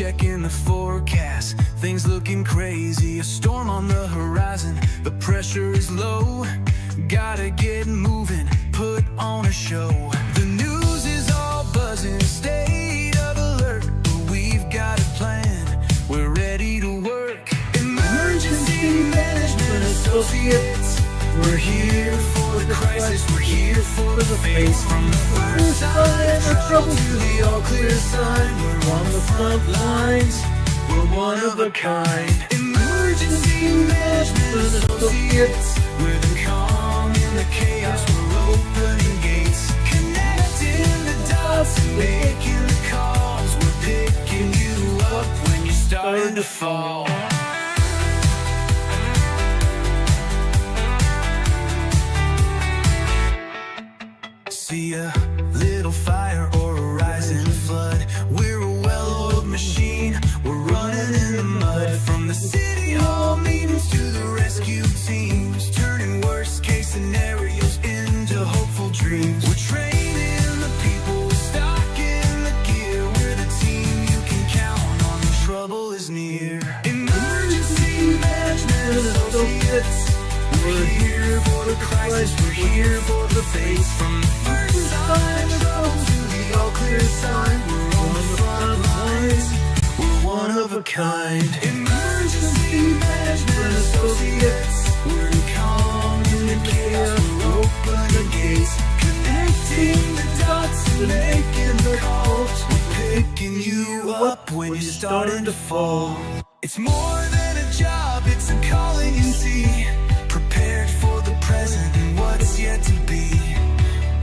checking the forecast. Things looking crazy, a storm on the horizon. The pressure is low, gotta get moving, put on a show. The news is all buzzing, state of alert, but we've got a plan, we're ready to work. Emergency Management Associates, we're here for the crisis, we're here for the face. From the first sign of trouble to the all clear sign, we're on the front lines, we're one of a kind. Emergency Management Associates, we're the calm in the chaos, we're opening gates, connecting the dots and making the calls. We're picking you up when you're starting to fall. See a little fire or a rising flood, we're a well-oiled machine, we're running in the mud. From the city hall meetings to the rescue teams, turning worst case scenarios into hopeful dreams. We're training the people, stocking the gear, we're the team you can count on when trouble is near. Emergency Management Associates, we're here for the crisis, we're here for the face. From the first sign of trouble to the all clear sign, we're on the front lines, we're one of a kind. Emergency Management Associates, we're calm in the chaos, we're opening gates, connecting the dots and making the calls. We're picking you up when you're starting to fall. It's more than a job, it's a calling you see. Prepared for the present and what's yet to be.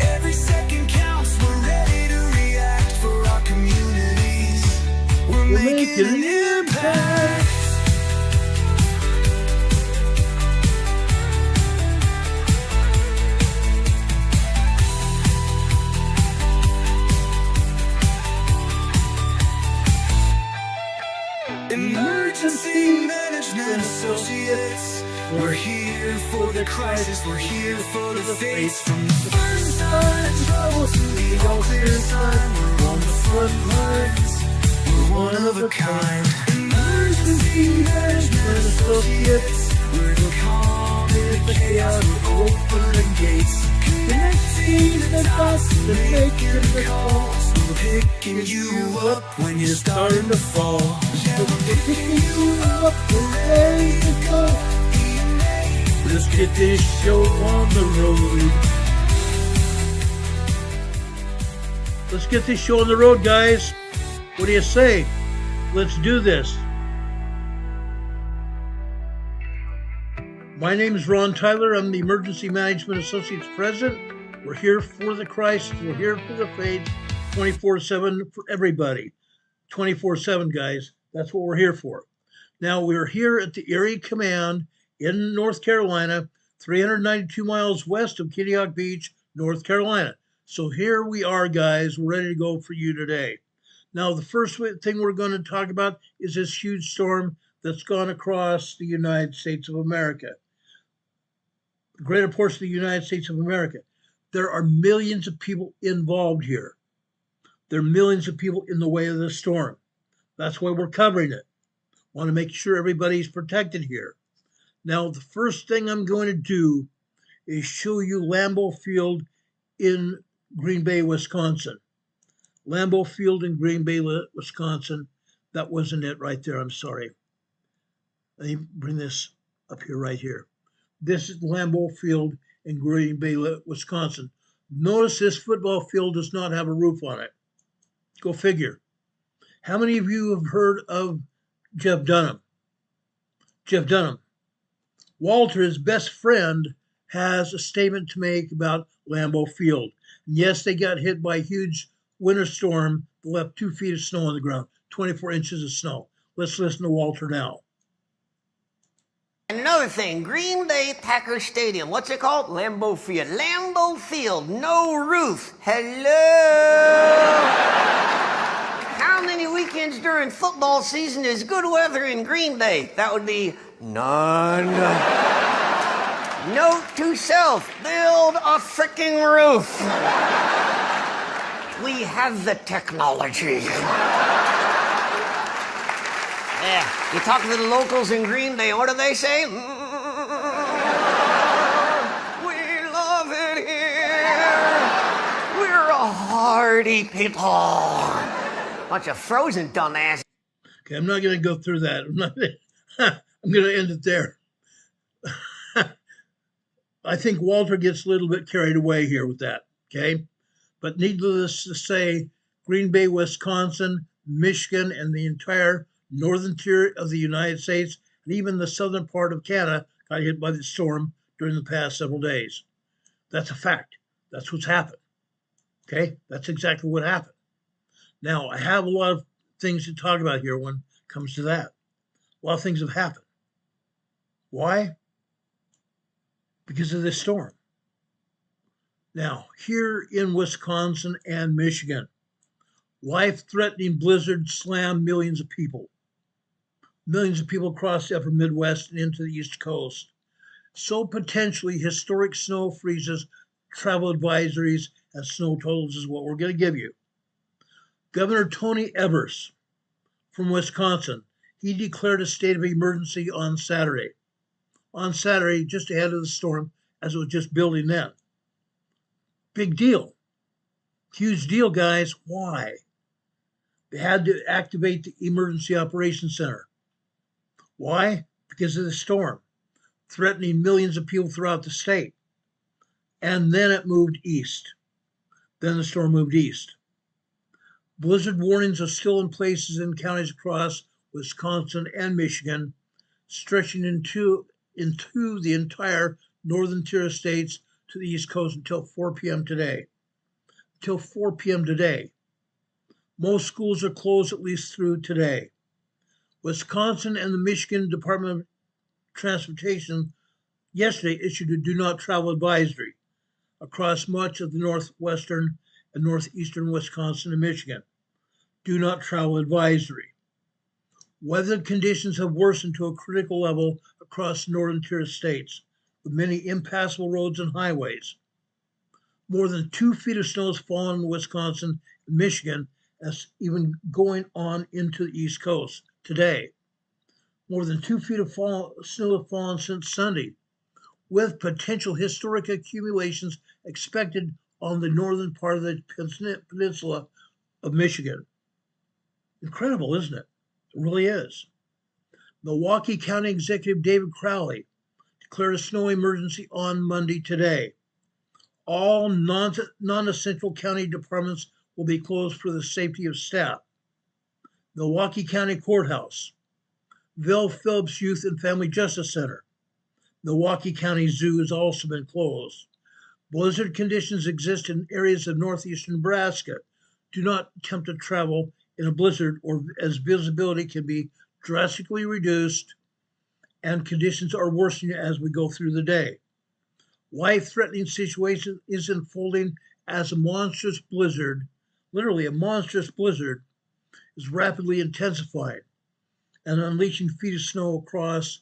Every second counts, we're ready to react for our communities. We're making an impact. Emergency Management Associates, we're here for the crisis, we're here for the face. From the first sign of trouble to the all clear sign, we're on the front lines, we're one of a kind. Emergency Management Associates, we're the calm in the chaos, we're opening gates, connecting the dots and making the calls. We're picking you up when you're starting to fall. Yeah, we're picking you up, we're ready to go. Let's get this show on the road. Let's get this show on the road, guys. What do you say? Let's do this. My name is Ron Tyler. I'm the Emergency Management Associates President. We're here for the crisis. We're here for the faith, 24/7 for everybody. 24/7, guys. That's what we're here for. Now, we're here at the Erie Command in North Carolina, 392 miles west of Kittihawk Beach, North Carolina. So here we are, guys. We're ready to go for you today. Now, the first thing we're going to talk about is this huge storm that's gone across the United States of America, the greater portion of the United States of America. There are millions of people involved here. There are millions of people in the way of the storm. That's why we're covering it. Want to make sure everybody's protected here. Now, the first thing I'm going to do is show you Lambeau Field in Green Bay, Wisconsin. Lambeau Field in Green Bay, Wisconsin. That wasn't it right there. I'm sorry. Let me bring this up here, right here. This is Lambeau Field in Green Bay, Wisconsin. Notice this football field does not have a roof on it. Go figure. How many of you have heard of Jeff Dunham? Jeff Dunham. Walter, his best friend, has a statement to make about Lambeau Field. And yes, they got hit by a huge winter storm that left 2 feet of snow on the ground, 24 inches of snow. Let's listen to Walter now. Another thing, Green Bay Packers Stadium. What's it called? Lambeau Field. Lambeau Field, no roof. Hello? How many weekends during football season is good weather in Green Bay? That would be none. Note to self, build a freaking roof. We have the technology. Yeah, you talk to the locals in Green Bay, what do they say? We love it here. We're a hardy people. Bunch of frozen dumbass. Okay, I'm not going to go through that. I'm going to end it there. I think Walter gets a little bit carried away here with that, okay? But needless to say, Green Bay, Wisconsin, Michigan, and the entire northern tier of the United States, and even the southern part of Canada, got hit by the storm during the past several days. That's a fact. That's what's happened, okay? That's exactly what happened. Now, I have a lot of things to talk about here when it comes to that. A lot of things have happened. Why? Because of this storm. Now, here in Wisconsin and Michigan, life-threatening blizzard slammed millions of people. Millions of people across the upper Midwest and into the East Coast. So potentially historic snow freezes, travel advisories, and snow totals is what we're going to give you. Governor Tony Evers from Wisconsin, he declared a state of emergency on Saturday. On Saturday, just ahead of the storm, as it was just building then. Big deal. Huge deal, guys. Why? They had to activate the Emergency Operations Center. Why? Because of the storm, threatening millions of people throughout the state. And then it moved east. Then the storm moved east. Blizzard warnings are still in places in counties across Wisconsin and Michigan, stretching into the entire northern tier of states to the East Coast until 4 p.m. today. Until 4 p.m. today. Most schools are closed at least through today. Wisconsin and the Michigan Department of Transportation yesterday issued a do not travel advisory across much of the northwestern and northeastern Wisconsin and Michigan. Do not travel advisory. Weather conditions have worsened to a critical level across northern tier states, with many impassable roads and highways. More than 2 feet of snow has fallen in Wisconsin and Michigan, as even going on into the East Coast today. More than 2 feet of snow have fallen since Sunday, with potential historic accumulations expected on the northern part of the peninsula of Michigan. Incredible, isn't it? It really is. Milwaukee County Executive David Crowley declared a snow emergency on Monday today. All non-essential county departments will be closed for the safety of staff. Milwaukee County Courthouse, Ville Phillips Youth and Family Justice Center, Milwaukee County Zoo has also been closed. Blizzard conditions exist in areas of northeastern Nebraska. Do not attempt to travel in a blizzard, or as visibility can be drastically reduced and conditions are worsening as we go through the day. Life-threatening situation is unfolding as a monstrous blizzard, literally a monstrous blizzard, is rapidly intensifying and unleashing feet of snow across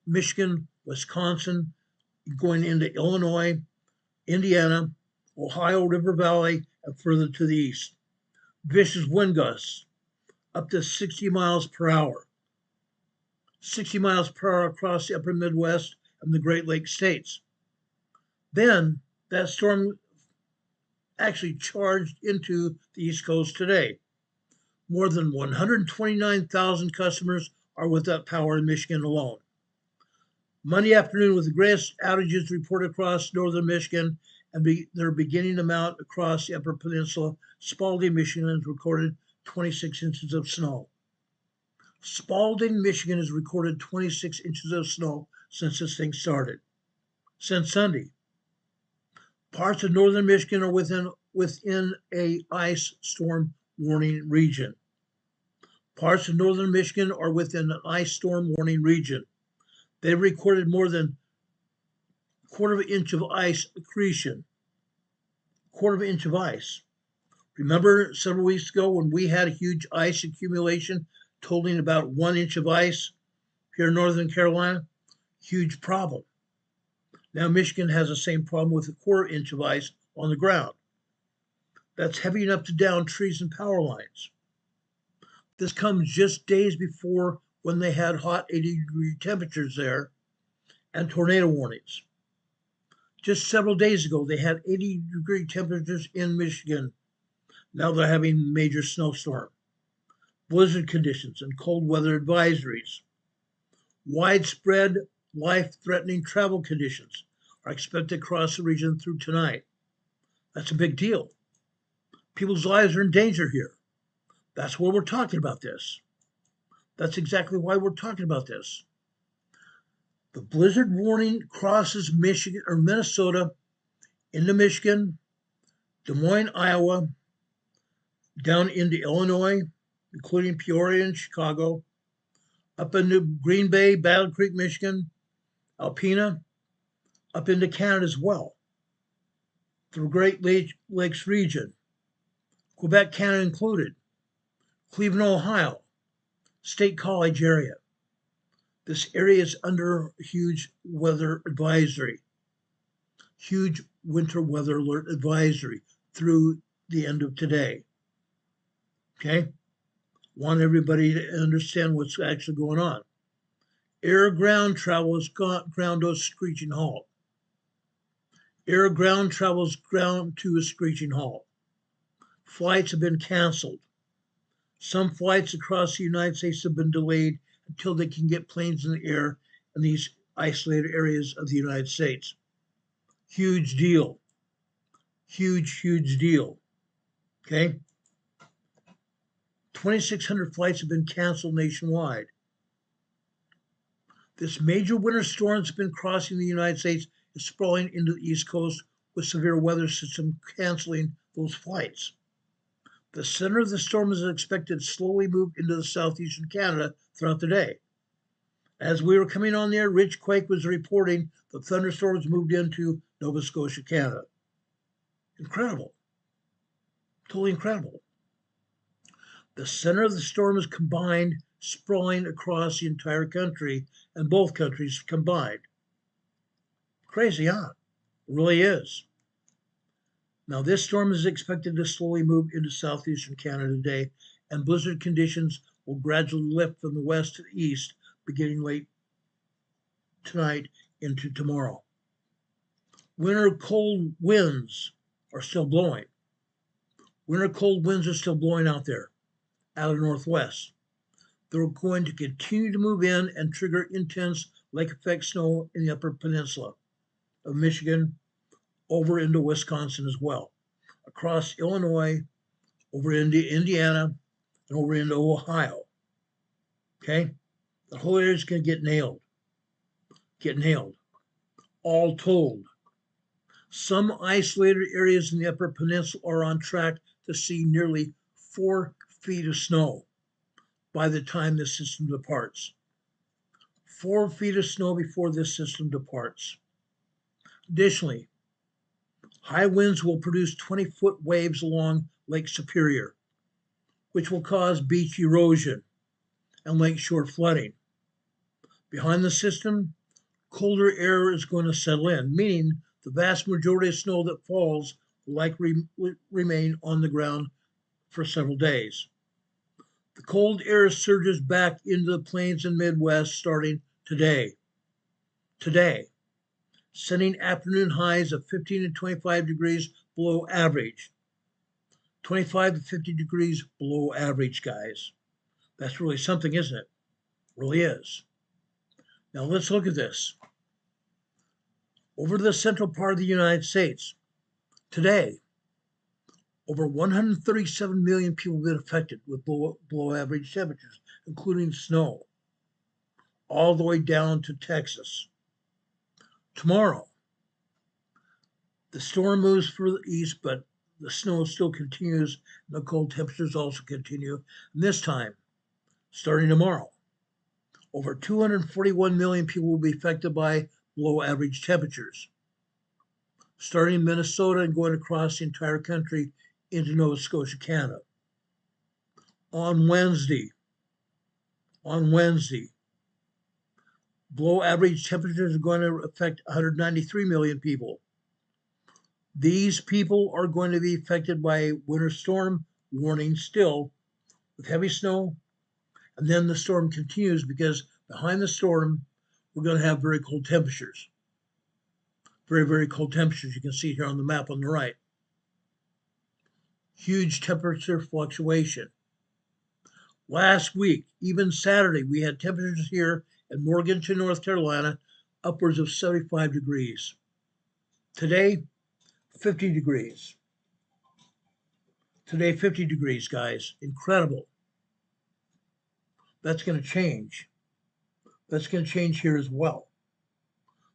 Michigan, Wisconsin, going into Illinois, Indiana, Ohio River Valley, and further to the east. Vicious wind gusts up to 60 miles per hour. 60 miles per hour across the upper Midwest and the Great Lakes states. Then that storm actually charged into the East Coast today. More than 129,000 customers are without power in Michigan alone. Monday afternoon, with the greatest outages reported across northern Michigan, and they're beginning to mount across the upper peninsula, Spalding, Michigan has recorded 26 inches of snow. Spalding, Michigan has recorded 26 inches of snow since this thing started, since Sunday. Parts of northern Michigan are within a ice storm warning region. Parts of northern Michigan are within an ice storm warning region. They recorded more than a quarter of an inch of ice accretion. Quarter of an inch of ice. Remember several weeks ago when we had a huge ice accumulation totaling about 1 inch of ice here in Northern Carolina? Huge problem. Now Michigan has the same problem with a quarter inch of ice on the ground. That's heavy enough to down trees and power lines. This comes just days before when they had hot 80-degree temperatures there and tornado warnings. Just several days ago, they had 80-degree temperatures in Michigan. Now they're having major snowstorm, blizzard conditions, and cold weather advisories. Widespread life-threatening travel conditions are expected across the region through tonight. That's a big deal. People's lives are in danger here. That's why we're talking about this. That's exactly why we're talking about this. The blizzard warning crosses Michigan or Minnesota into Michigan, Des Moines, Iowa, down into Illinois, including Peoria and Chicago, up into Green Bay, Battle Creek, Michigan, Alpena, up into Canada as well, through Great Lakes region, Quebec, Canada included, Cleveland, Ohio, State College area. This area is under huge weather advisory, huge winter weather alert advisory through the end of today. Okay? Want everybody to understand what's actually going on. Air-ground travel is ground to a screeching halt. Air-ground travel is ground to a screeching halt. Flights have been canceled. Some flights across the United States have been delayed until they can get planes in the air in these isolated areas of the United States. Huge deal. Huge, huge deal. Okay? 2,600 flights have been canceled nationwide. This major winter storm that's been crossing the United States is sprawling into the East Coast with severe weather system canceling those flights. The center of the storm is expected to slowly move into the southeastern Canada throughout the day. As we were coming on the air, Rich Quake was reporting the thunderstorms moved into Nova Scotia, Canada. Incredible. Totally incredible. The center of the storm is combined, sprawling across the entire country, and both countries combined. Crazy, huh? It really is. Now, this storm is expected to slowly move into southeastern Canada today, and blizzard conditions will gradually lift from the west to the east, beginning late tonight into tomorrow. Winter cold winds are still blowing. Winter cold winds are still blowing out there, out of the northwest. They're going to continue to move in and trigger intense lake effect snow in the upper peninsula of Michigan, over into Wisconsin as well, across Illinois, over into Indiana, and over into Ohio. Okay? The whole area is going to get nailed. Get nailed. All told, some isolated areas in the upper peninsula are on track to see nearly 4 feet of snow by the time this system departs. 4 feet of snow before this system departs. Additionally, high winds will produce 20-foot waves along Lake Superior, which will cause beach erosion and lakeshore flooding. Behind the system, colder air is going to settle in, meaning the vast majority of snow that falls will likely remain on the ground for several days. The cold air surges back into the plains and Midwest starting today. Setting afternoon highs of 15 to 25 degrees below average. 25 to 50 degrees below average, guys. That's really something, isn't it? Really is. Now let's look at this. Over the central part of the United States, today, over 137 million people have been affected with below average temperatures, including snow, all the way down to Texas. Tomorrow, the storm moves further east, but the snow still continues, and the cold temperatures also continue. And this time, starting tomorrow, over 241 million people will be affected by below average temperatures, starting in Minnesota and going across the entire country into Nova Scotia, Canada. On Wednesday, below average temperatures are going to affect 193 million people. These people are going to be affected by winter storm warning still, with heavy snow And then the storm continues because behind the storm, we're going to have very cold temperatures. Very, very cold temperatures. You can see here on the map on the right. Huge temperature fluctuation. Last week, even Saturday, we had temperatures here in Morganton, North Carolina, upwards of 75 degrees. Today, 50 degrees. Today, 50 degrees, guys. Incredible. That's going to change. That's going to change here as well.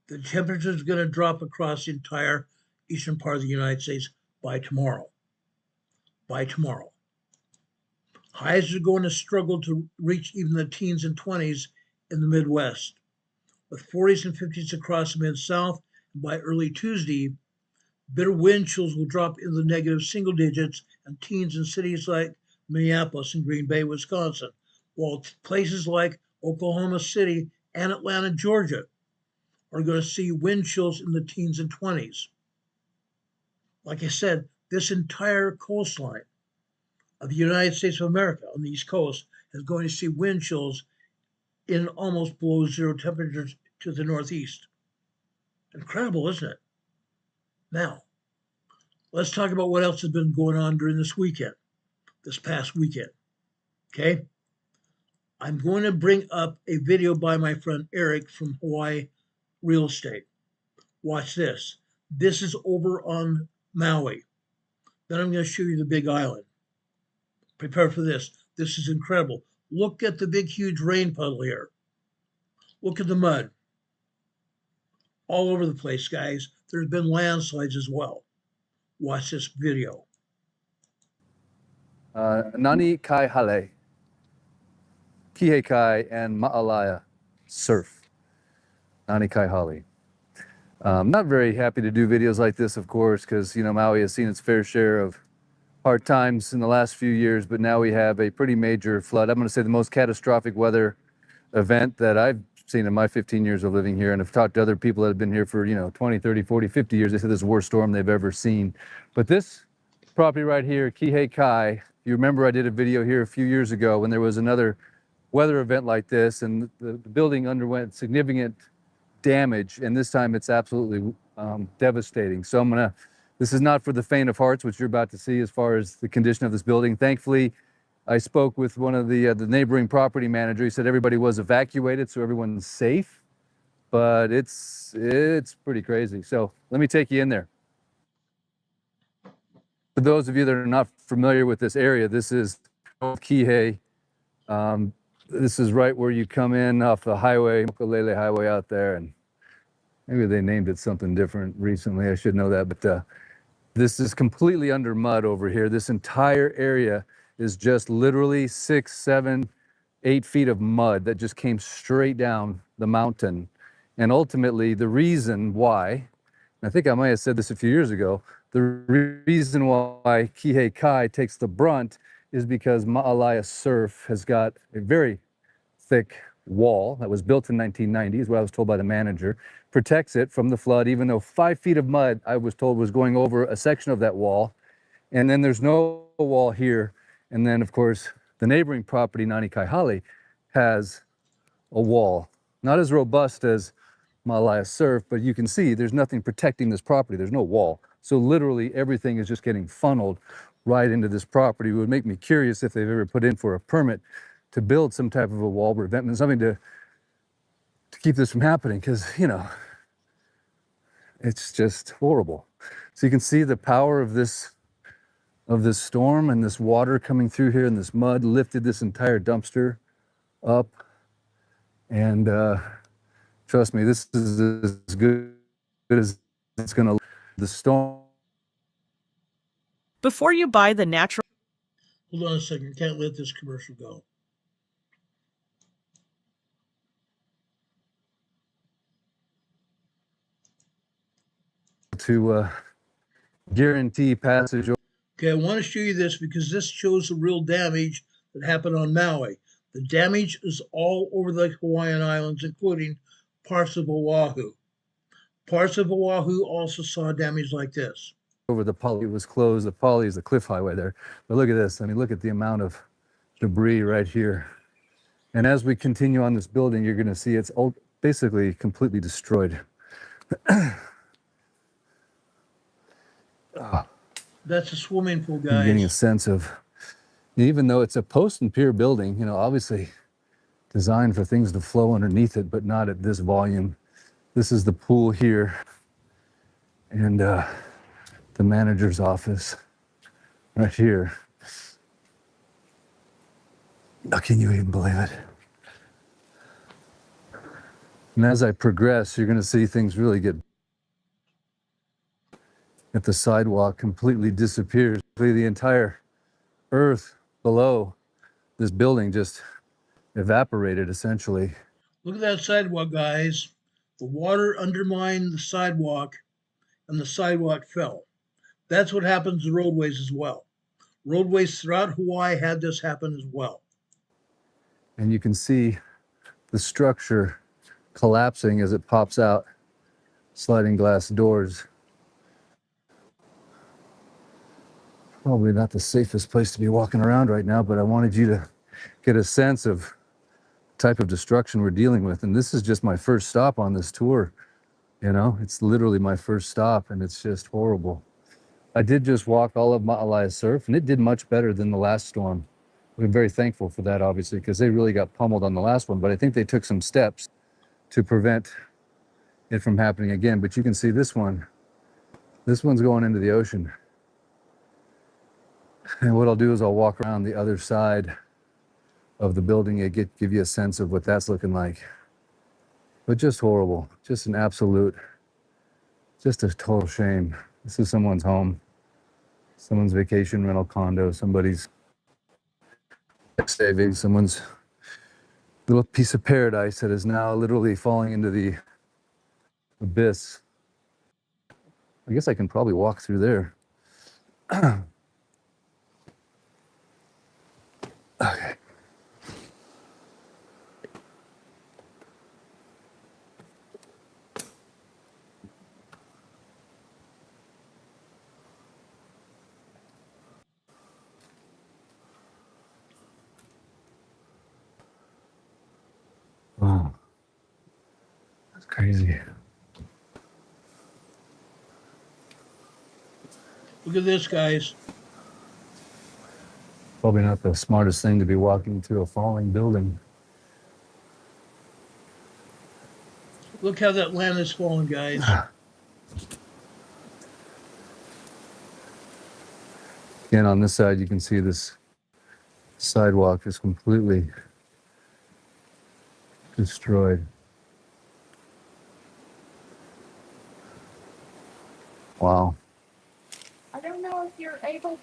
The temperature is going to drop across the entire eastern part of the United States by tomorrow. By tomorrow. Highs are going to struggle to reach even the teens and 20s in the Midwest, with 40s and 50s across the Mid-South. And by early Tuesday, bitter wind chills will drop into the negative single digits and teens in cities like Minneapolis and Green Bay, Wisconsin, while places like Oklahoma City and Atlanta, Georgia, are going to see wind chills in the teens and 20s. Like I said, this entire coastline of the United States of America on the East Coast is going to see wind chills in almost below zero temperatures to the Northeast. Incredible, isn't it? Now, let's talk about what else has been going on during this past weekend. Okay? I'm going to bring up a video by my friend Eric from Hawaii Real Estate. Watch this. This is over on Maui. Then I'm going to show you the Big Island. Prepare for this. This is incredible. Look at the big, huge rain puddle here. Look at the mud. All over the place, guys. There's been landslides as well. Watch this video. Nani kai hale, kihe kai, and ma'alaya surf. Nani kai hale. Not very happy to do videos like this, of course, because Maui has seen its fair share of hard times in the last few years, but now we have a pretty major flood. I'm going to say the most catastrophic weather event that I've seen in my 15 years of living here, and I've talked to other people that have been here for 20, 30, 40, 50 years. They said this is the worst storm they've ever seen. But this property right here, Kihei Kai, you remember I did a video here a few years ago when there was another weather event like this, and the building underwent significant damage, and this time it's absolutely devastating. So this is not for the faint of hearts, which you're about to see as far as the condition of this building. Thankfully, I spoke with one of the neighboring property manager. He said everybody was evacuated, so everyone's safe, but it's pretty crazy. So let me take you in there. For those of you that are not familiar with this area, this is Kihei. This is right where you come in off the highway, Mokulele Highway out there, and maybe they named it something different recently. I should know that, but this is completely under mud over here. This entire area is just literally 6, 7, 8 feet of mud that just came straight down the mountain. And ultimately, the reason why, and I think I might have said this a few years ago, the reason why Kihei Kai takes the brunt is because Ma'alaya Surf has got a very thick wall that was built in 1990, is what I was told by the manager, protects it from the flood, even though 5 feet of mud, I was told, was going over a section of that wall. And then there's no wall here. And then, of course, the neighboring property, Nani Kaihale, has a wall. Not as robust as Ma'alaya Surf, but you can see there's nothing protecting this property. There's no wall. So literally everything is just getting funneled right into this property. It would make me curious if they've ever put in for a permit to build some type of a wall prevent, something to keep this from happening, because it's just horrible. So you can see the power of this storm, and this water coming through here, and this mud lifted this entire dumpster up. And trust me, this is as good as it's gonna. The storm. Before you buy the natural. Hold on a second. Can't let this commercial go. To guarantee passage. Okay, I want to show you this because this shows the real damage that happened on Maui. The damage is all over the Hawaiian Islands, including parts of Oahu. Parts of Oahu also saw damage like this. Over the Pali was closed. The Pali is the cliff highway there. But look at this. I mean, look at the amount of debris right here. And as we continue on this building, you're going to see it's basically completely destroyed. That's a swimming pool, I'm getting a guys. sense of, even though it's a post and pier building, you know, obviously designed for things to flow underneath it, but not at this volume. This is the pool here, and the manager's office right here. Oh, can you even believe it? And as I progress, you're going to see things really get. If the sidewalk completely disappears, the entire earth below this building just evaporated essentially. Look at that sidewalk, guys. The water undermined the sidewalk and the sidewalk fell. That's what happens to roadways as well. Roadways throughout Hawaii had this happen as well. And you can see the structure collapsing as it pops out, sliding glass doors. Probably not the safest place to be walking around right now, but I wanted you to get a sense of the type of destruction we're dealing with. And this is just my first stop on this tour. You know, it's literally my first stop, and it's just horrible. I did just walk all of Ma'alai Surf, and it did much better than the last storm. We're very thankful for that, obviously, because they really got pummeled on the last one, but I think they took some steps to prevent it from happening again. But you can see this one's going into the ocean. And what I'll do is I'll walk around the other side of the building and give you a sense of what that's looking like. But just horrible, just an absolute, just a total shame. This is someone's home, someone's vacation rental condo, somebody's savings, someone's little piece of paradise that is now literally falling into the abyss. I guess I can probably walk through there. Okay. Wow. That's crazy. Look at this, guys. Probably not the smartest thing to be walking through a falling building. Look how that land is falling, guys. Again, on this side, you can see this sidewalk is completely destroyed. Wow. I don't know if you're able.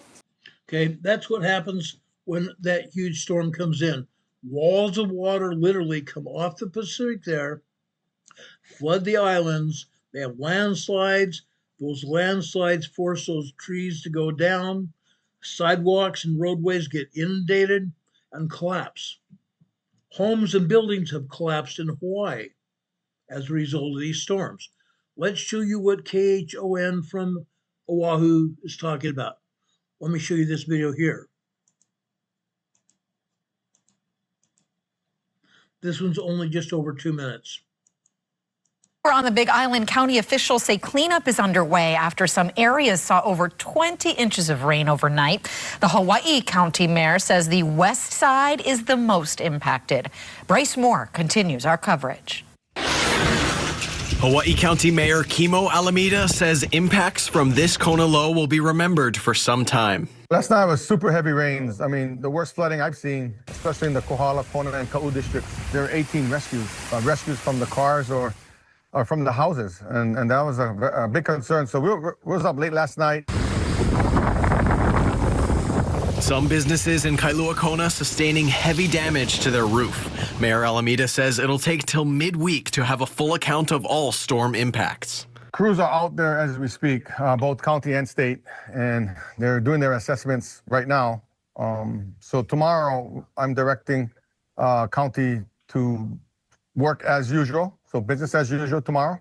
Okay, that's what happens when that huge storm comes in. Walls of water literally come off the Pacific there, flood the islands. They have landslides. Those landslides force those trees to go down. Sidewalks and roadways get inundated and collapse. Homes and buildings have collapsed in Hawaii as a result of these storms. Let's show you what KHON from Oahu is talking about. Let me show you this video here. This one's only just over 2 minutes. On the Big Island, county officials say cleanup is underway after some areas saw over 20 inches of rain overnight. The Hawaii County Mayor says the west side is the most impacted. Bryce Moore continues our coverage. Hawaii County Mayor Kimo Alameda says impacts from this Kona low will be remembered for some time. Last night was super heavy rains. I mean, the worst flooding I've seen, especially in the Kohala, Kona, and Ka'u districts. There were 18 rescues from the cars or from the houses, and that was a big concern. So we was up late last night. Some businesses in Kailua Kona sustaining heavy damage to their roof. Mayor Alameda says it'll take till midweek to have a full account of all storm impacts. Crews are out there as we speak, both county and state, and they're doing their assessments right now. So tomorrow, I'm directing county to work as usual, so business as usual tomorrow.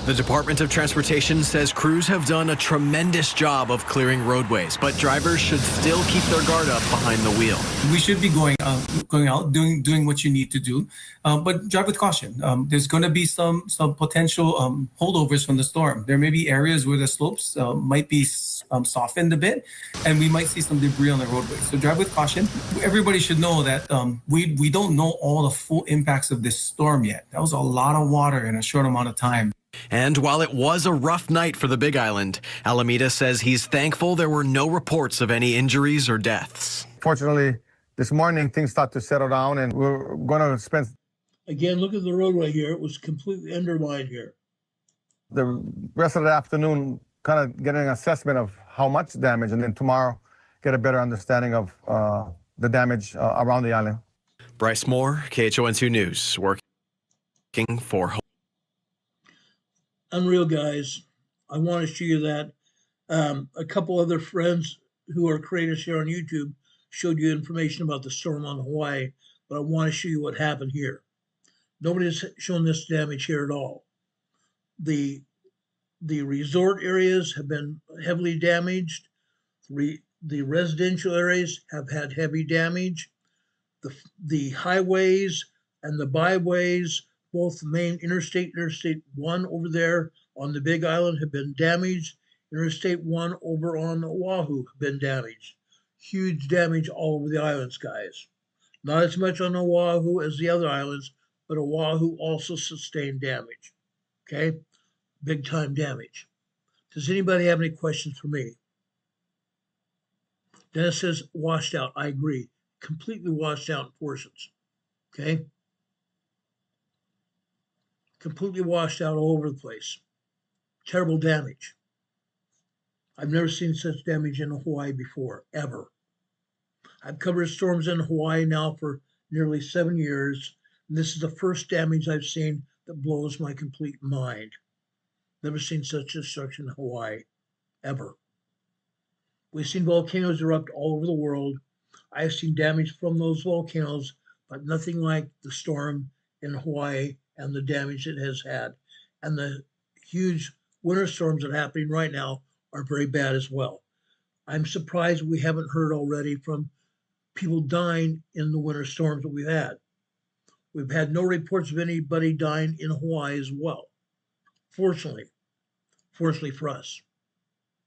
The Department of Transportation says crews have done a tremendous job of clearing roadways, but drivers should still keep their guard up behind the wheel. We should be going out, doing what you need to do, but drive with caution. There's going to be some potential holdovers from the storm. There may be areas where the slopes might be softened a bit, and we might see some debris on the roadway. So drive with caution. Everybody should know that we don't know all the full impacts of this storm yet. That was a lot of water in a short amount of time. And while it was a rough night for the Big Island, Alameda says he's thankful there were no reports of any injuries or deaths. Fortunately, this morning things start to settle down, and we're going to spend. Again, look at the roadway here. It was completely undermined here. The rest of the afternoon kind of getting an assessment of how much damage, and then tomorrow get a better understanding of the damage around the island. Bryce Moore, KHON2 News, working for home. Unreal, guys. I want to show you that. A couple other friends who are creators here on YouTube showed you information about the storm on Hawaii, but I want to show you what happened here. Nobody's shown this damage here at all. The resort areas have been heavily damaged. The residential areas have had heavy damage. The highways and the byways, both the main Interstate 1 over there on the Big Island have been damaged. Interstate 1 over on Oahu have been damaged. Huge damage all over the islands, guys. Not as much on Oahu as the other islands, but Oahu also sustained damage. Okay? Big time damage. Does anybody have any questions for me? Dennis says washed out. I agree. Completely washed out in portions. Okay? Completely washed out all over the place. Terrible damage. I've never seen such damage in Hawaii before, ever. I've covered storms in Hawaii now for nearly 7 years, and this is the first damage I've seen that blows my complete mind. Never seen such destruction in Hawaii, ever. We've seen volcanoes erupt all over the world. I've seen damage from those volcanoes, but nothing like the storm in Hawaii and the damage it has had. And the huge winter storms that are happening right now are very bad as well. I'm surprised we haven't heard already from people dying in the winter storms that we've had. We've had no reports of anybody dying in Hawaii as well. Fortunately for us.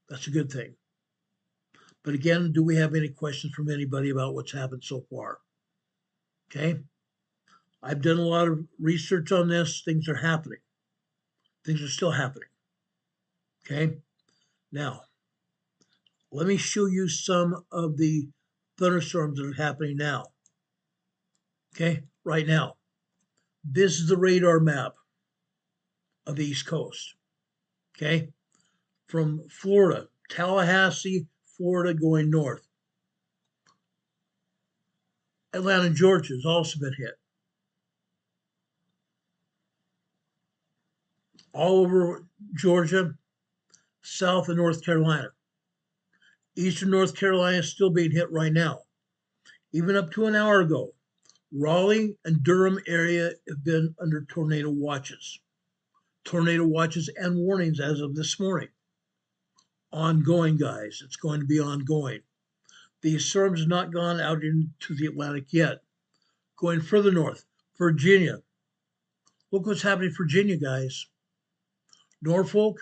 That's a good thing. But again, do we have any questions from anybody about what's happened so far? Okay. I've done a lot of research on this. Things are happening. Things are still happening. Okay. Now, let me show you some of the thunderstorms that are happening now. Okay, right now. This is the radar map of the East Coast. Okay, from Florida, Tallahassee, Florida going north. Atlanta, Georgia has also been hit. All over Georgia, South and North Carolina. Eastern North Carolina is still being hit right now. Even up to an hour ago, Raleigh and Durham area have been under tornado watches. Tornado watches and warnings as of this morning. Ongoing, guys. It's going to be ongoing. The storms have not gone out into the Atlantic yet. Going further north, Virginia. Look what's happening in Virginia, guys. Norfolk,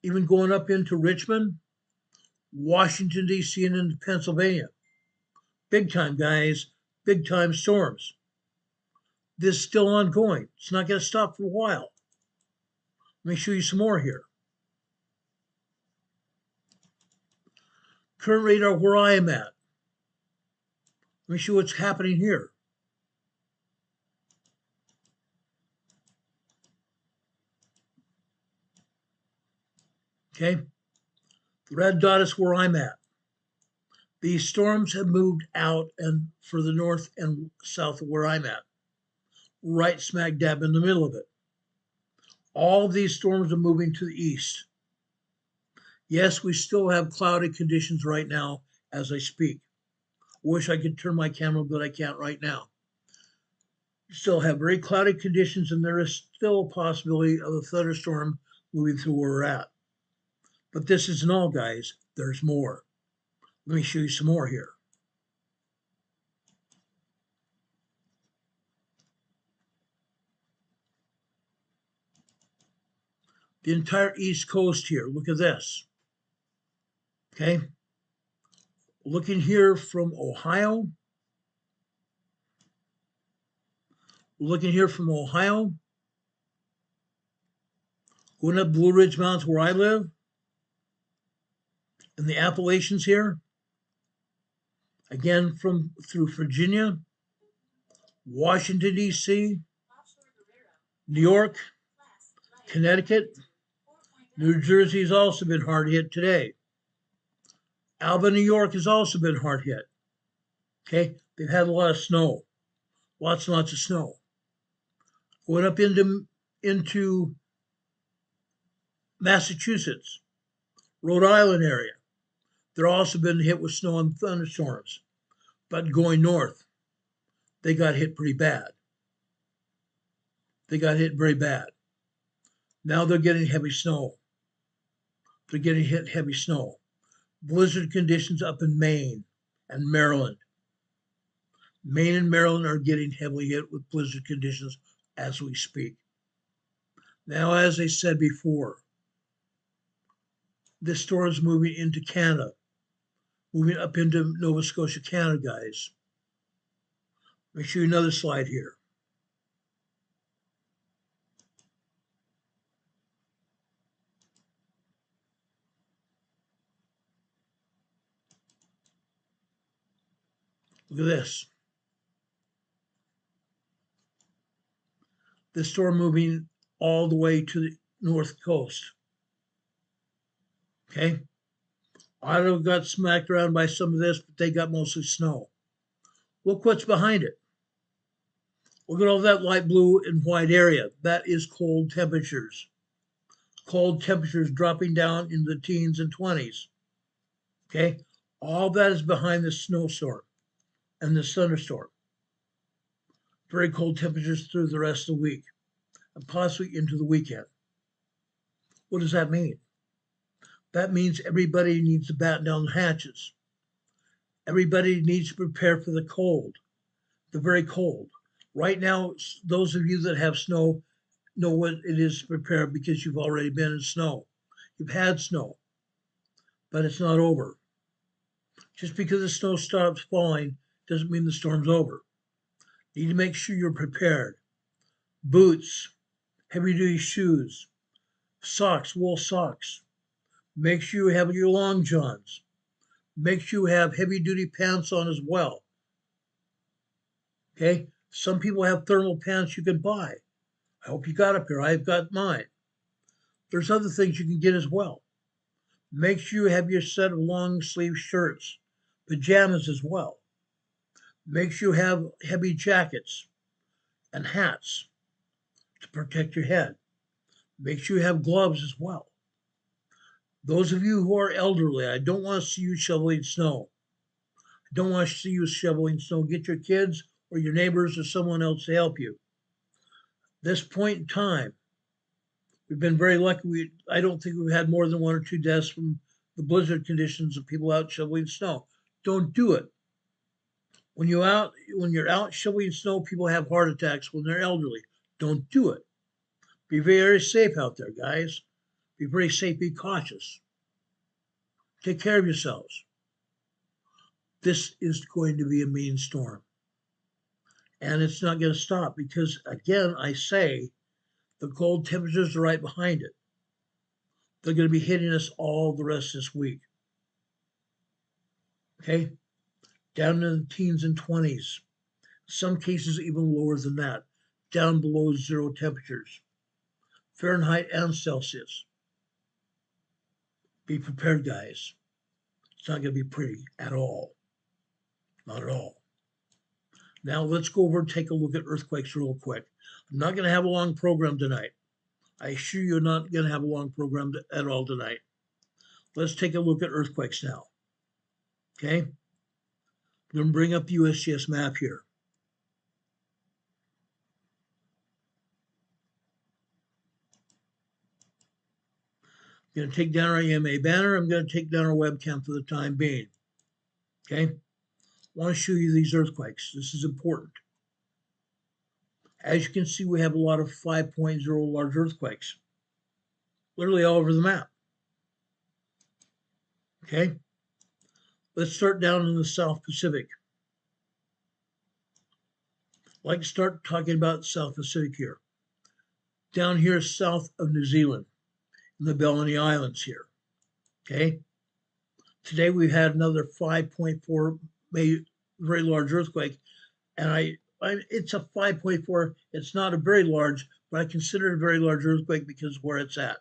even going up into Richmond, Washington, D.C., and into Pennsylvania. Big time, guys. Big time storms. This is still ongoing. It's not going to stop for a while. Let me show you some more here. Current radar where I am at. Let me show you what's happening here. Okay. The red dot is where I'm at. These storms have moved out and further north and south of where I'm at. Right smack dab in the middle of it. All of these storms are moving to the east. Yes, we still have cloudy conditions right now as I speak. Wish I could turn my camera, but I can't right now. Still have very cloudy conditions, and there is still a possibility of a thunderstorm moving through where we're at. But this isn't all, guys. There's more. Let me show you some more here. The entire East Coast here. Look at this. Okay. Looking here from Ohio. Looking here from Ohio. Going up Blue Ridge Mountains where I live. And the Appalachians here. Again, through Virginia, Washington, D.C., New York, Connecticut. New Jersey has also been hard hit today. Alba, New York has also been hard hit. Okay, they've had a lot of snow, lots and lots of snow. Going up into Massachusetts, Rhode Island area. They're also been hit with snow and thunderstorms. But going north, they got hit pretty bad. They got hit very bad. Now they're getting heavy snow. They're getting hit heavy snow. Blizzard conditions up in Maine and Maryland. Maine and Maryland are getting heavily hit with blizzard conditions as we speak. Now, as I said before, this storm is moving into Canada, moving up into Nova Scotia, Canada, guys. Let me show you another slide here. Look at this. This storm moving all the way to the north coast. Okay. Ottawa got smacked around by some of this, but they got mostly snow. Look what's behind it. Look at all that light blue and white area. That is cold temperatures. Cold temperatures dropping down in the teens and 20s. Okay. All that is behind the snowstorm and the thunderstorm. Very cold temperatures through the rest of the week and possibly into the weekend. What does that mean? That means everybody needs to batten down the hatches. Everybody needs to prepare for the cold, the very cold. Right now, those of you that have snow know what it is to prepare because you've already been in snow. You've had snow, but it's not over. Just because the snow stops falling doesn't mean the storm's over. You need to make sure you're prepared. Boots, heavy-duty shoes, socks, wool socks. Make sure you have your long johns. Make sure you have heavy-duty pants on as well. Okay? Some people have thermal pants you can buy. I hope you got a pair. I've got mine. There's other things you can get as well. Make sure you have your set of long sleeve shirts, pajamas as well. Make sure you have heavy jackets and hats to protect your head. Make sure you have gloves as well. Those of you who are elderly, I don't want to see you shoveling snow. I don't want to see you shoveling snow. Get your kids or your neighbors or someone else to help you. This point in time, we've been very lucky. I don't think we've had more than 1 or 2 deaths from the blizzard conditions of people out shoveling snow. Don't do it. When you're out shoveling snow, people have heart attacks when they're elderly. Don't do it. Be very safe out there, guys. Be very safe. Be cautious. Take care of yourselves. This is going to be a mean storm. And it's not going to stop because, again, I say the cold temperatures are right behind it. They're going to be hitting us all the rest of this week. Okay? Down in the teens and 20s. Some cases even lower than that. Down below 0 temperatures. Fahrenheit and Celsius. Be prepared, guys. It's not going to be pretty at all. Not at all. Now let's go over and take a look at earthquakes real quick. I'm not going to have a long program tonight. I assure you, I'm not going to have a long program at all tonight. Let's take a look at earthquakes now. Okay? I'm going to bring up the USGS map here. I'm going to take down our EMA banner. I'm going to take down our webcam for the time being. Okay. I want to show you these earthquakes. This is important. As you can see, we have a lot of 5.0 large earthquakes, literally all over the map. Okay. Let's start down in the South Pacific. I'd like to start talking about South Pacific here. Down here south of New Zealand, in the Bellany Islands here. Okay. Today we had another 5.4 very large earthquake, and it's a 5.4. It's not a very large, but I consider it a very large earthquake because of where it's at.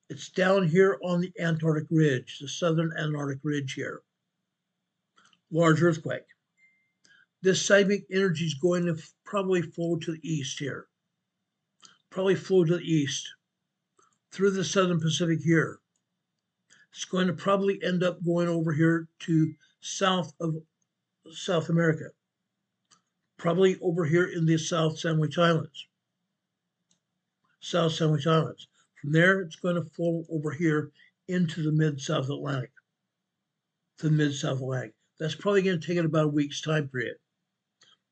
It's down here on the Antarctic Ridge, the southern Antarctic Ridge here. Large earthquake. This seismic energy is going to probably flow to the east here. Probably flow to the east through the southern Pacific here. It's going to probably end up going over here to south of South America. Probably over here in the South Sandwich Islands. South Sandwich Islands. From there, it's going to flow over here into the mid-South Atlantic. To the mid-South Atlantic. That's probably going to take it about a week's time period.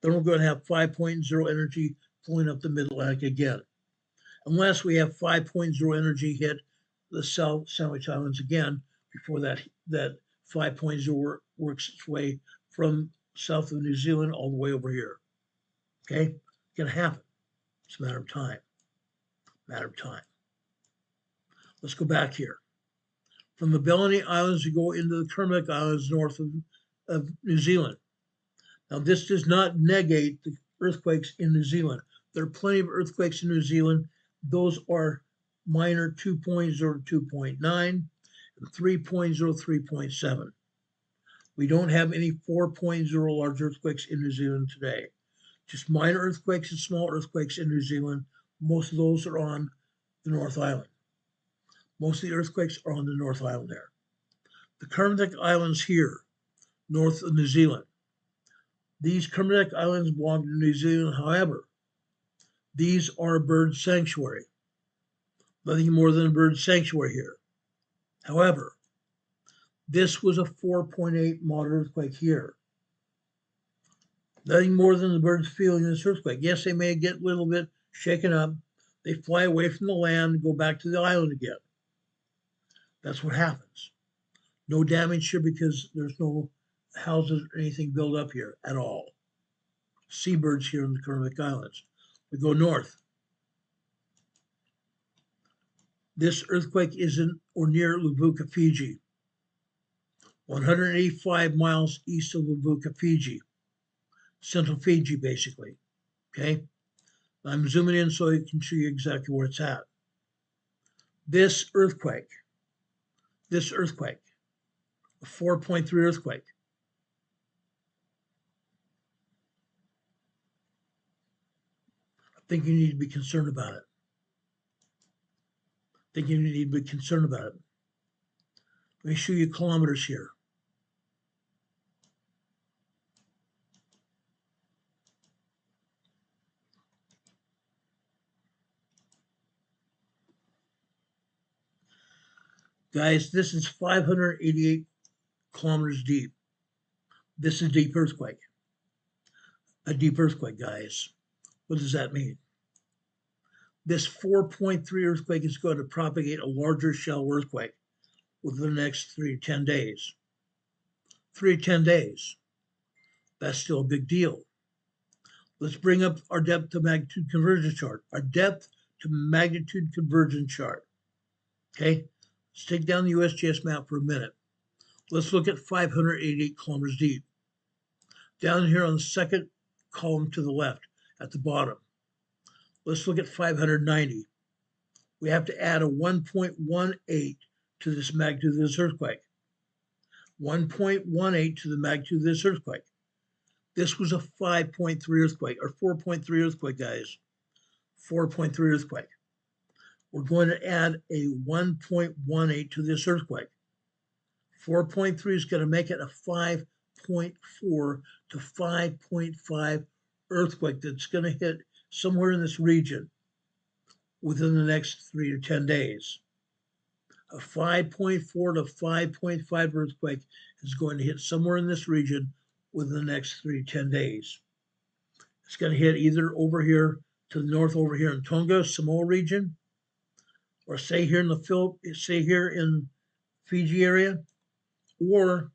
Then we're going to have 5.0 energy flowing up the mid-Atlantic again. Unless we have 5.0 energy hit the South Sandwich Islands again before that 5.0 works its way from south of New Zealand all the way over here. Okay? It's going to happen. It's a matter of time. Matter of time. Let's go back here. From the Bellany Islands, we go into the Kermadec Islands north of New Zealand. Now, this does not negate the earthquakes in New Zealand. There are plenty of earthquakes in New Zealand. Those are minor 2.0 to 2.9 and 3.0, 3.7. We don't have any 4.0 large earthquakes in New Zealand today. Just minor earthquakes and small earthquakes in New Zealand. Most of those are on the North Island. Most of the earthquakes are on the North Island there. The Kermadec Islands here, north of New Zealand. These Kermadec Islands belong to New Zealand, however, these are a bird sanctuary. Nothing more than a bird sanctuary here. However, this was a 4.8 moderate earthquake here. Nothing more than the birds feeling this earthquake. Yes, they may get a little bit shaken up. They fly away from the land and go back to the island again. That's what happens. No damage here because there's no houses or anything built up here at all. Seabirds here in the Kermadec Islands. We go north. This earthquake is in or near Levuka, Fiji. 185 miles east of Levuka, Fiji. Central Fiji, basically. Okay? I'm zooming in so I can show you exactly where it's at. This earthquake, a 4.3 earthquake, I think you need to be concerned about it. Let me show you kilometers here. Guys, this is 588 kilometers deep. This is a deep earthquake. A deep earthquake, guys. What does that mean? This 4.3 earthquake is going to propagate a larger shell earthquake within the next 3 to 10 days. 3 to 10 days. That's still a big deal. Let's bring up our depth to magnitude convergence chart. Our depth to magnitude convergence chart. Okay? Let's take down the USGS map for a minute. Let's look at 588 kilometers deep. Down here on the second column to the left at the bottom. Let's look at 590. We have to add a 1.18 to this magnitude of this earthquake. 1.18 to the magnitude of this earthquake. This was a 5.3 earthquake, or 4.3 earthquake, guys. 4.3 earthquake. We're going to add a 1.18 to this earthquake. 4.3 is going to make it a 5.4 to 5.5 earthquake that's going to hit somewhere in this region within the next 3 to 10 days. A 5.4 to 5.5 earthquake is going to hit somewhere in this region within the next 3 to 10 days. It's going to hit either over here to the north, over here in Tonga, Samoa region, or say here in Fiji area, or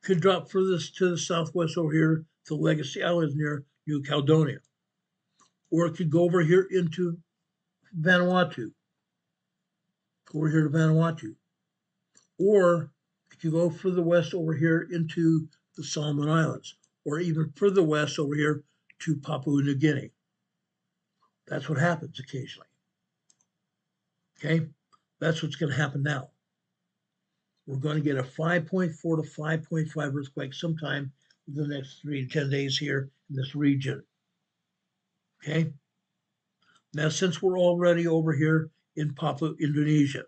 could drop furthest to the southwest over here to Legacy Islands near New Caledonia, or it could go over here into Vanuatu, over here to Vanuatu, or it could go further west over here into the Solomon Islands, or even further west over here to Papua New Guinea. That's what happens occasionally. Okay, that's what's going to happen now. We're going to get a 5.4 to 5.5 earthquake sometime in the next 3 to 10 days here in this region. Okay, now since we're already over here in Papua, Indonesia,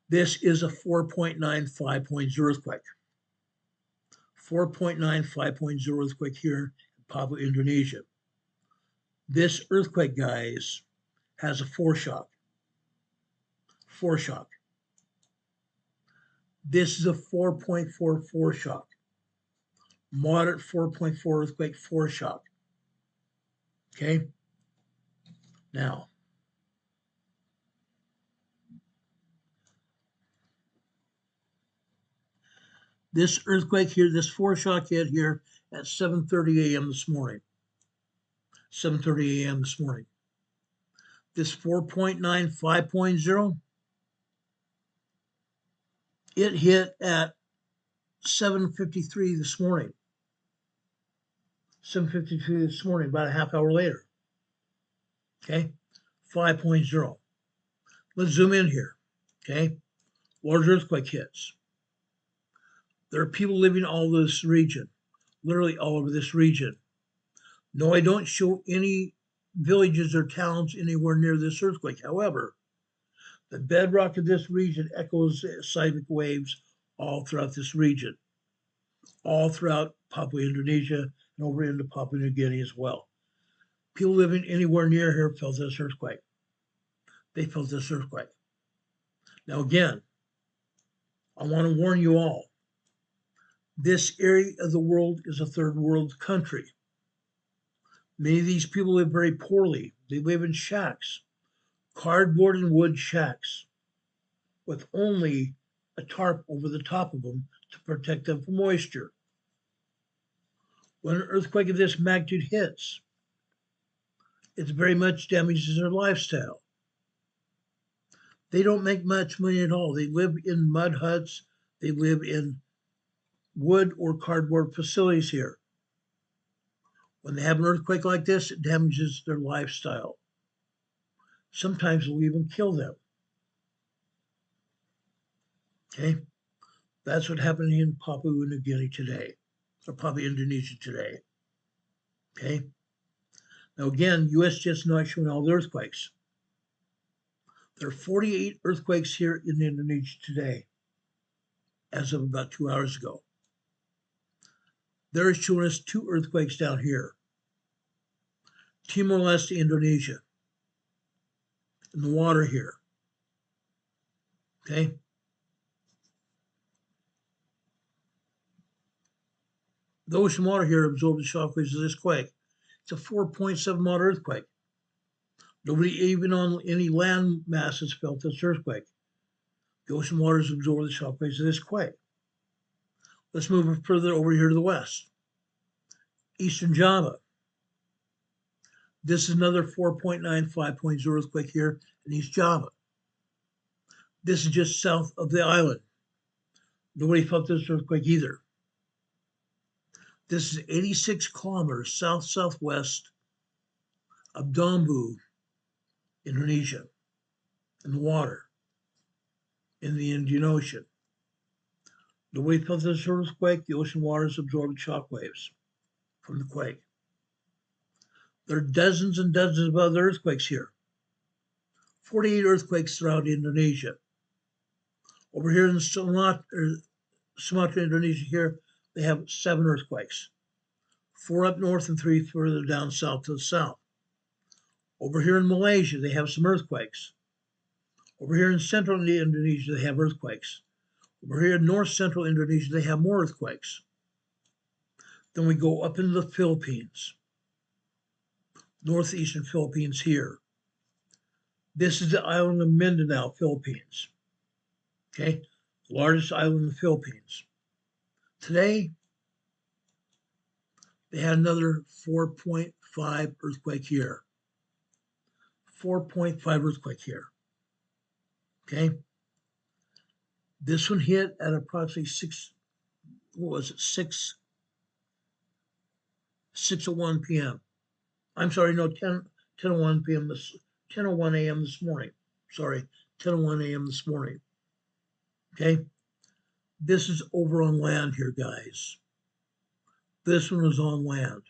this is a 4.9 5.0 earthquake. 4.9 5.0 earthquake here in Papua, Indonesia. This earthquake, guys, has a foreshock. This is a 4.4 foreshock. Moderate 4.4 earthquake foreshock. Okay? Now, this earthquake here, this foreshock hit here at 7:30 a.m. this morning. 7:30 a.m. this morning. This 4.9 5.0, it hit at 7:53 this morning. 7:53 this morning, about a half hour later. Okay, 5.0. Let's zoom in here. Okay, large earthquake hits. There are people living all over this region, literally all over this region. No, I don't show any villages or towns anywhere near this earthquake. However, the bedrock of this region echoes seismic waves all throughout this region, all throughout Papua Indonesia and over into Papua New Guinea as well. People living anywhere near here felt this earthquake. They felt this earthquake. Now again, I want to warn you all, this area of the world is a third world country. Many of these people live very poorly. They live in shacks, cardboard and wood shacks, with only a tarp over the top of them to protect them from moisture. When an earthquake of this magnitude hits, it very much damages their lifestyle. They don't make much money at all. They live in mud huts. They live in wood or cardboard facilities here. When they have an earthquake like this, it damages their lifestyle. Sometimes it will even kill them. Okay, that's what happened in Papua New Guinea today, or Papua Indonesia today. Okay, now again, USGS is not showing all the earthquakes. There are 48 earthquakes here in Indonesia today, as of about 2 hours ago. They're showing us 2 earthquakes down here. Timor-Leste, Indonesia, in the water here. Okay. The ocean water here absorbed the shockwaves of this quake. It's a 4.7 water earthquake. Nobody even on any land masses felt this earthquake. The ocean waters absorbed the shockwaves of this quake. Let's move further over here to the west. Eastern Java. This is another 4.9 5.0 earthquake here in East Java. This is just south of the island. Nobody felt this earthquake either. This is 86 kilometers south-southwest of Dombu, Indonesia, in the water, in the Indian Ocean. Nobody felt this earthquake. The ocean waters absorbed shockwaves from the quake. There are dozens and dozens of other earthquakes here. 48 earthquakes throughout Indonesia. Over here in Sumatra, Indonesia here, they have 7 earthquakes. 4 up north and 3 further down south to the south. Over here in Malaysia, they have some earthquakes. Over here in central Indonesia, they have earthquakes. Over here in north central Indonesia, they have more earthquakes. Then we go up into the Philippines, northeastern Philippines here. This is the island of Mindanao, Philippines. Okay, largest island in the Philippines. Today, they had another 4.5 earthquake here. 4.5 earthquake here. Okay. This one hit at approximately 6:01 p.m. I'm sorry, no, 10:01 p.m. 10:01 a.m. this morning. Sorry, 10:01 a.m. this morning. Okay. This is over on land here, guys. This one was on land.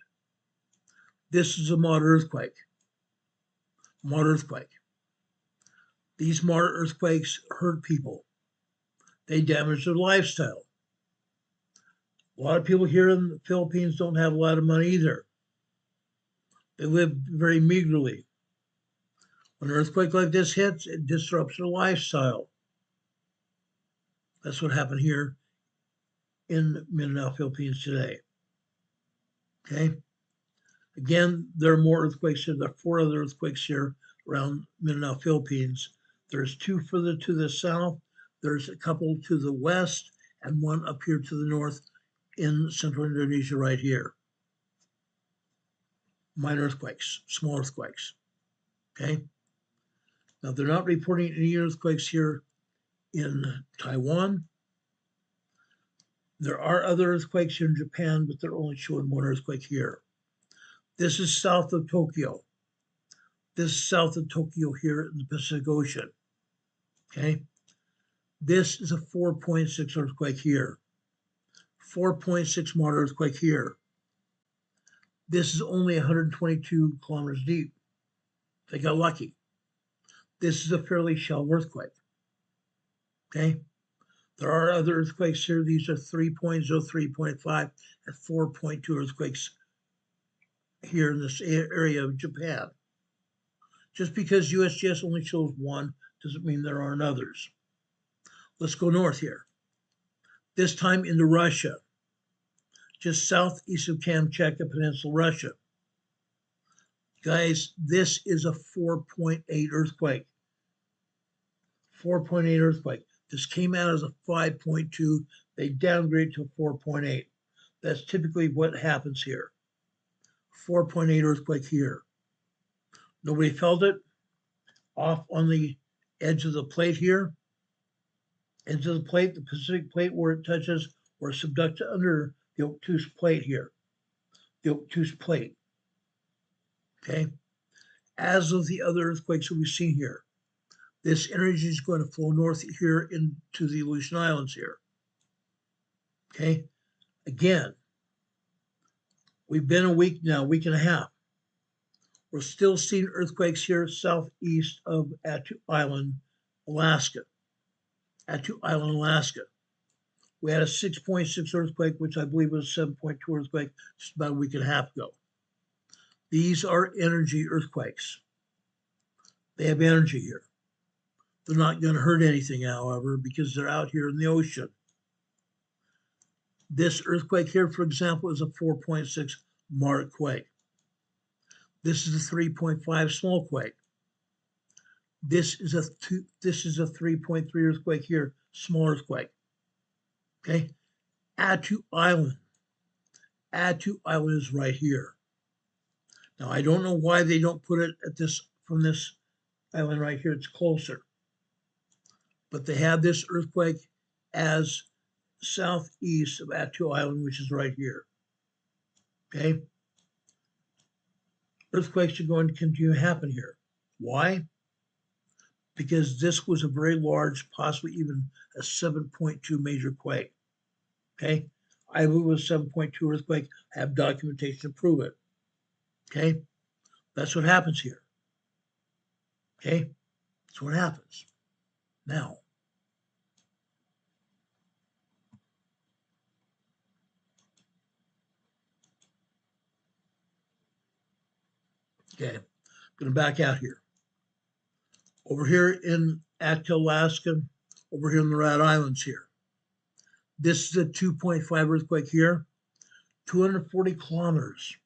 This is a moderate earthquake. Moderate earthquake. These moderate earthquakes hurt people. They damage their lifestyle. A lot of people here in the Philippines don't have a lot of money either. They live very meagerly. When an earthquake like this hits, it disrupts their lifestyle. That's what happened here in Mindanao, Philippines today. Okay. Again, there are more earthquakes here. There are 4 other earthquakes here around Mindanao, Philippines. There's 2 further to the south. There's a couple to the west and 1 up here to the north in central Indonesia right here. Minor earthquakes, small earthquakes. Okay. Now they're not reporting any earthquakes here in Taiwan. There are other earthquakes here in Japan, but they're only showing 1 earthquake here. This is south of Tokyo. This is south of Tokyo here in the Pacific Ocean. Okay. This is a 4.6 earthquake here. 4.6 moderate earthquake here. This is only 122 kilometers deep. They got lucky. This is a fairly shallow earthquake. Okay. There are other earthquakes here. These are 3.0, 3.5, and 4.2 earthquakes here in this area of Japan. Just because USGS only shows 1 doesn't mean there aren't others. Let's go north here. This time into Russia, just southeast of Kamchatka Peninsula, Russia. Guys, this is a 4.8 earthquake. 4.8 earthquake. This came out as a 5.2. They downgraded to a 4.8. That's typically what happens here. 4.8 earthquake here. Nobody felt it. Off on the edge of the plate here. Edge of the plate, the Pacific plate where it touches or subducted under the obtuse plate here. The obtuse plate. Okay. As with the other earthquakes that we've seen here, this energy is going to flow north here into the Aleutian Islands here. Okay. Again, we've been a week now, week and a half. We're still seeing earthquakes here southeast of Attu Island, Alaska. Attu Island, Alaska. We had a 6.6 earthquake, which I believe was a 7.2 earthquake just about a week and a half ago. These are energy earthquakes. They have energy here. They're not going to hurt anything, however, because they're out here in the ocean. This earthquake here, for example, is a 4.6 moderate quake. This is a 3.5 small quake. This is a 3.3 earthquake here, small earthquake. Okay, Attu Island. Attu Island is right here. Now I don't know why they don't put it at this from this island right here. It's closer, but they have this earthquake as southeast of Attu Island, which is right here. Okay. Earthquakes are going to continue to happen here. Why? Because this was a very large, possibly even a 7.2 major quake. Okay. I believe it was a 7.2 earthquake. I have documentation to prove it. Okay. That's what happens here. Okay. That's what happens. Now, okay. Gonna back out here. Over here in Acta, Alaska, over here in the Rat Islands here. This is a 2.5 earthquake here, 240 kilometers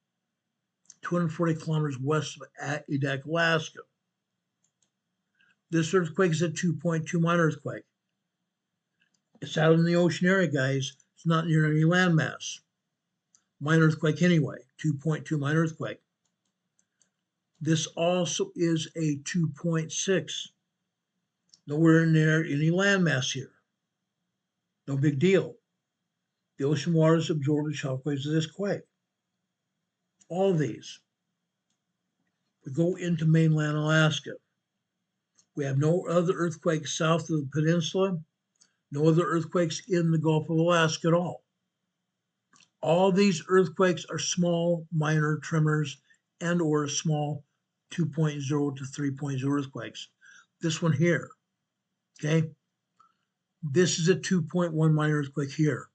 west of Adak, Alaska. This earthquake is a 2.2 minor earthquake. It's out in the ocean area, guys. It's not near any landmass. Minor earthquake anyway, 2.2 minor earthquake. This also is a 2.6. Nowhere near any landmass here. No big deal. The ocean waters absorb the shockwaves of this quake. All of these. We go into mainland Alaska. We have no other earthquakes south of the peninsula, no other earthquakes in the Gulf of Alaska at all. All these earthquakes are small, minor tremors and or small 2.0 to 3.0 earthquakes. This one here, okay? This is a 2.1 minor earthquake here,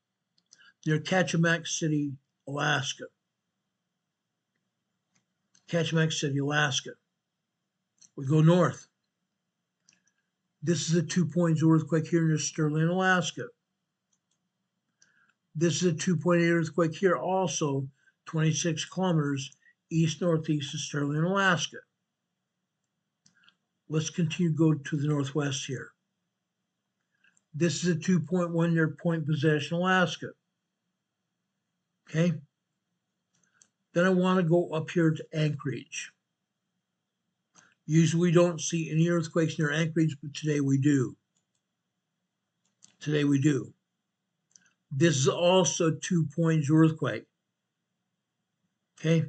near Kachemak City, Alaska. Kachemak City, Alaska. We go north. This is a 2.0 earthquake here near Sterling, Alaska. This is a 2.8 earthquake here, also 26 kilometers east-northeast of Sterling, Alaska. Let's continue to go to the northwest here. This is a 2.1 near Point Possession, Alaska. Okay? Then I want to go up here to Anchorage. Usually we don't see any earthquakes near Anchorage, but today we do. Today we do. This is also a 2.0 earthquake. Okay?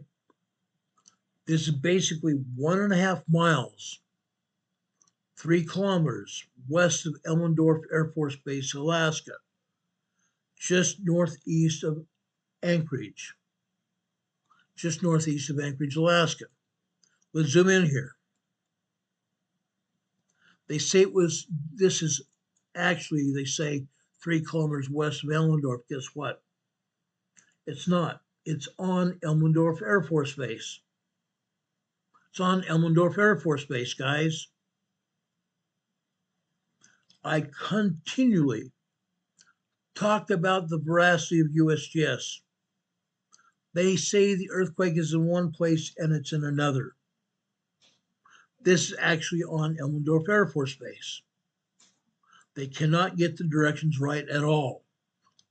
This is basically 1.5 miles, 3 kilometers west of Elmendorf Air Force Base, Alaska, just northeast of Anchorage. Just northeast of Anchorage, Alaska. Let's zoom in here. They say this is actually, they say 3 kilometers west of Elmendorf. Guess what? It's not. It's on Elmendorf Air Force Base. It's on Elmendorf Air Force Base, guys. I continually talk about the veracity of USGS. They say the earthquake is in one place and it's in another. This is actually on Elmendorf Air Force Base. They cannot get the directions right at all,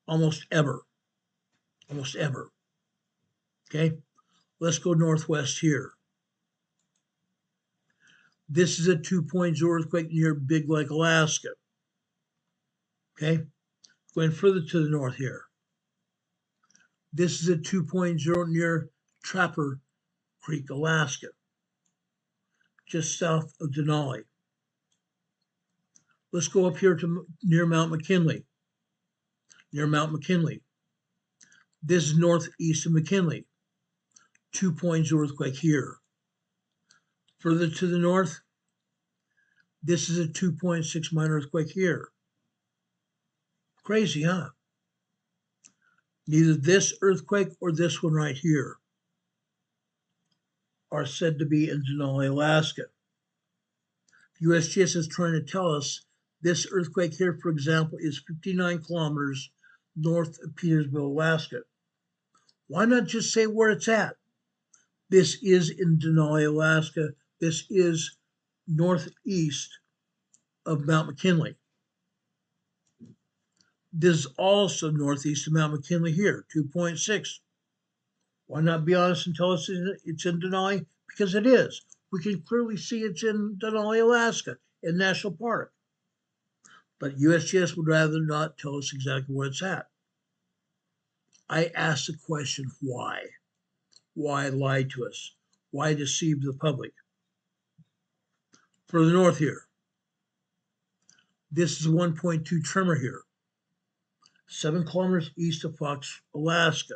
almost ever. Almost ever. Okay, let's go northwest here. This is a 2.0 earthquake near Big Lake, Alaska. Okay, going further to the north here. This is a 2.0 near Trapper Creek, Alaska, just south of Denali. Let's go up here to near Mount McKinley. Near Mount McKinley. This is northeast of McKinley. 2.0 earthquake here. Further to the north, this is a 2.6 minor earthquake here. Crazy, huh? Neither this earthquake or this one right here are said to be in Denali, Alaska. USGS is trying to tell us this earthquake here, for example, is 59 kilometers north of Petersville, Alaska. Why not just say where it's at? This is in Denali, Alaska. This is northeast of Mount McKinley. This is also northeast of Mount McKinley here, 2.6. Why not be honest and tell us it's in Denali? Because it is. We can clearly see it's in Denali, Alaska, in National Park. But USGS would rather not tell us exactly where it's at. I ask the question, why? Why lie to us? Why deceive the public? Further north here, this is a 1.2 tremor here, 7 kilometers east of Fox, Alaska.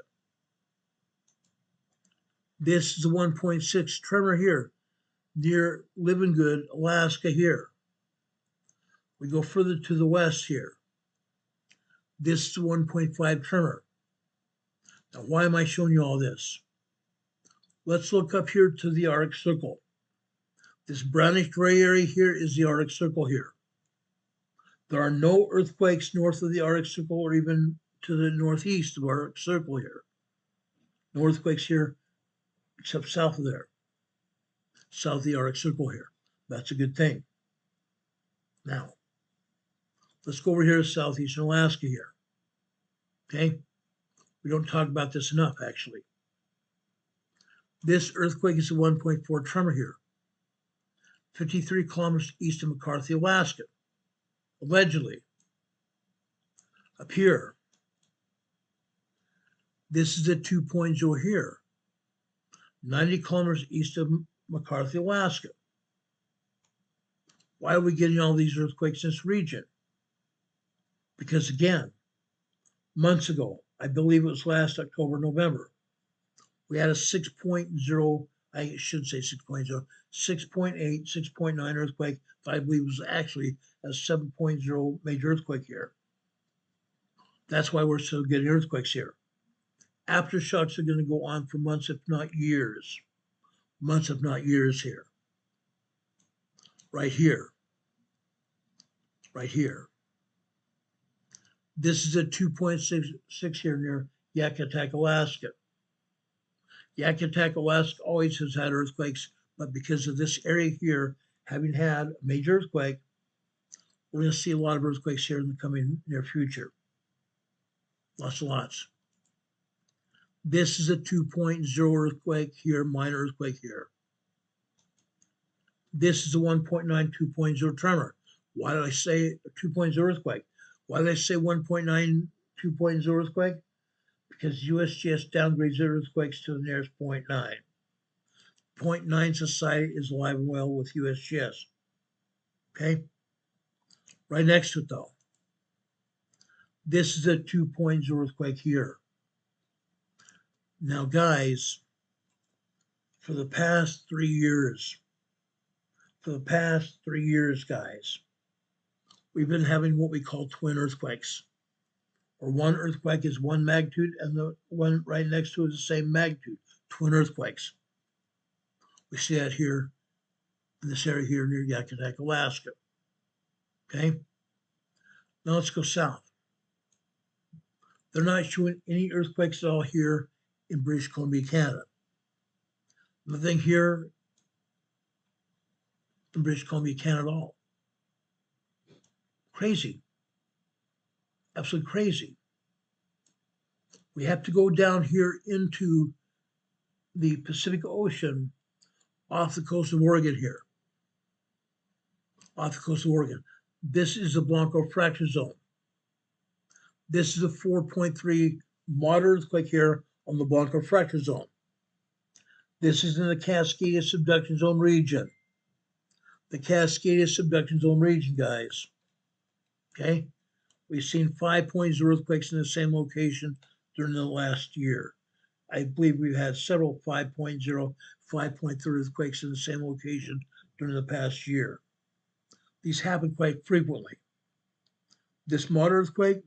This is a 1.6 tremor here, near Living Good, Alaska here. We go further to the west here. This is a 1.5 tremor. Now, why am I showing you all this? Let's look up here to the Arctic Circle. This brownish gray area here is the Arctic Circle here. There are no earthquakes north of the Arctic Circle or even to the northeast of Arctic Circle here. No earthquakes here except south of there, south of the Arctic Circle here. That's a good thing. Now, let's go over here to southeastern Alaska here. Okay? We don't talk about this enough, actually. This earthquake is a 1.4 tremor here, 53 kilometers east of McCarthy, Alaska, allegedly. Up here, this is a 2.0 here, 90 kilometers east of McCarthy, Alaska. Why are we getting all these earthquakes in this region? Because again, months ago, I believe it was last October, November, we had a 6.0, I should say 6.0, 6.8, 6.9 earthquake. I believe it was actually a 7.0 major earthquake here. That's why we're still getting earthquakes here. Aftershocks are going to go on for months, if not years. Months, if not years here. Right here. Right here. This is a 2.6 here near Yakutak, Alaska. Yakutak, Alaska always has had earthquakes, but because of this area here having had a major earthquake, we're going to see a lot of earthquakes here in the coming near future. Lots and lots. This is a 2.0 earthquake here, minor earthquake here. This is a 1.9, 2.0 tremor. Why did I say a 2.0 earthquake? Why did I say 1.9, 2.0 earthquake? Because USGS downgrades their earthquakes to the nearest 0.9. 0.9 society is alive and well with USGS. Okay? Right next to it though. This is a 2.0 earthquake here. Now guys, for the past 3 years, guys, we've been having what we call twin earthquakes. Or one earthquake is one magnitude and the one right next to it is the same magnitude, twin earthquakes. We see that here in this area here near Yakutak, Alaska. Okay? Now let's go south. They're not showing any earthquakes at all here in British Columbia, Canada. Nothing here in British Columbia, Canada at all. Crazy. Absolutely crazy. We have to go down here into the Pacific Ocean off the coast of Oregon here. Off the coast of Oregon. This is the Blanco fracture zone. This is a 4.3 moderate earthquake here on the Blanco fracture zone. This is in the Cascadia subduction zone region. The Cascadia subduction zone region, guys. Okay? We've seen 5.0 earthquakes in the same location during the last year. I believe we've had several 5.0, 5.3 earthquakes in the same location during the past year. These happen quite frequently. This moderate earthquake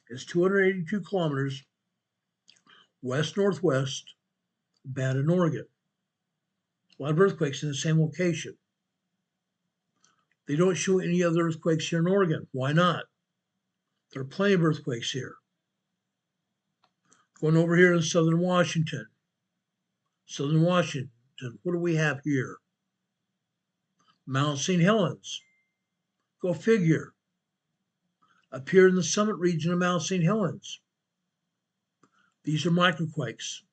is 282 kilometers west-northwest of Bethel, Oregon. A lot of earthquakes in the same location. They don't show any other earthquakes here in Oregon. Why not? There are plenty of earthquakes here. Going over here in southern Washington. Southern Washington, what do we have here? Mount St. Helens. Go figure. Up here in the summit region of Mount St. Helens. These are microquakes.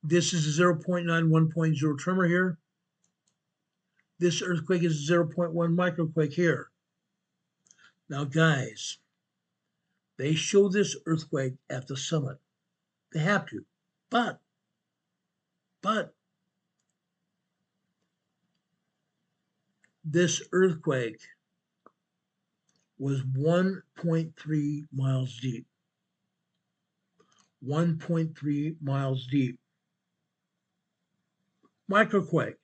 This is a 0.9, 1.0 tremor here. This earthquake is a 0.1 microquake here. Now, guys, they show this earthquake at the summit. They have to. But, this earthquake was 1.3 miles deep. 1.3 miles deep. Microquake.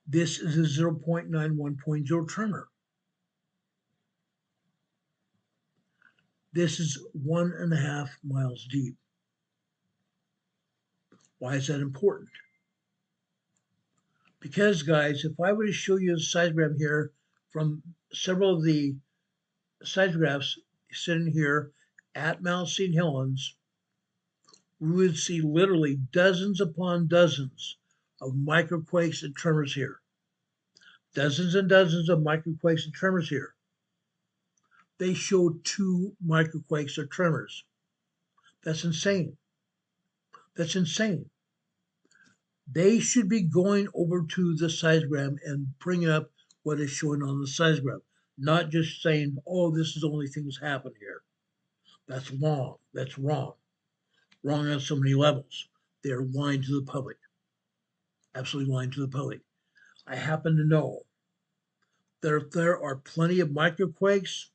This is a 0.9, 1.0 tremor. This is 1.5 miles deep. Why is that important? Because, guys, if I were to show you a seismogram here from several of the seismographs sitting here at Mount St. Helens, we would see literally dozens upon dozens of microquakes and tremors here. Dozens and dozens of microquakes and tremors here. They show 2 microquakes or tremors. That's insane. That's insane. They should be going over to the seismogram and bringing up what is showing on the seismogram, not just saying, oh, this is the only things happen here. That's wrong. That's wrong. Wrong on so many levels. They're lying to the public. Absolutely lying to the public. I happen to know there are plenty of microquakes.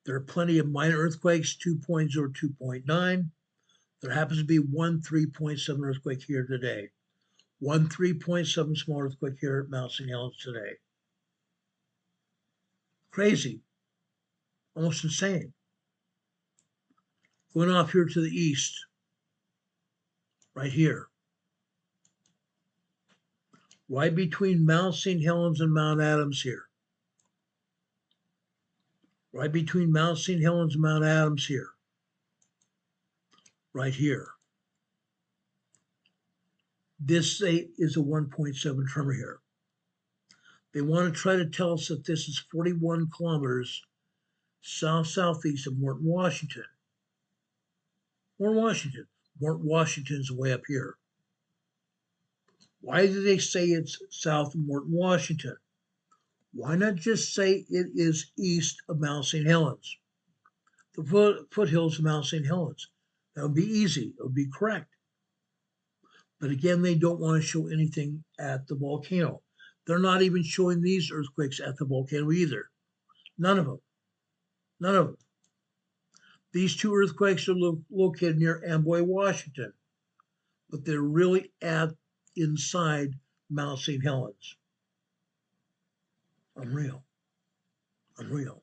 There are plenty of minor earthquakes, 2.0, 2.9. There happens to be one 3.7 earthquake here today. One 3.7 small earthquake here at Mount St. Helens today. Crazy. Almost insane. Going off here to the east. Right here. Right between Mount St. Helens and Mount Adams here. Right between Mount St. Helens and Mount Adams here. Right here. This is a 1.7 tremor here. They want to try to tell us that this is 41 kilometers south-southeast of Morton, Washington. Morton, Washington's way up here. Why do they say it's south of Morton, Washington? Why not just say it is east of Mount St. Helens? The foothills of Mount St. Helens. That would be easy. It would be correct. But again, they don't want to show anything at the volcano. They're not even showing these earthquakes at the volcano either. None of them. None of them. These 2 earthquakes are located near Amboy, Washington, but they're really inside Mount St. Helens. Unreal. Unreal.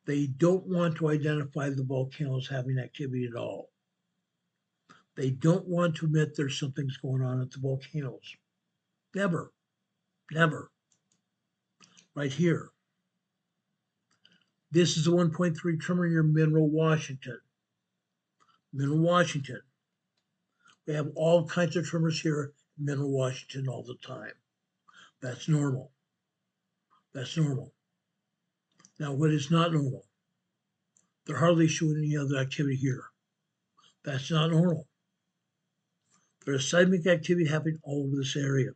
They don't want to identify the volcanoes having activity at all. They don't want to admit there's something's going on at the volcanoes. Never. Never. Right here. This is a 1.3 tremor near Mineral, Washington. Mineral, Washington. We have all kinds of tremors here in Mineral, Washington all the time. That's normal. That's normal. Now, what is not normal? They're hardly showing any other activity here. That's not normal. There's seismic activity happening all over this area,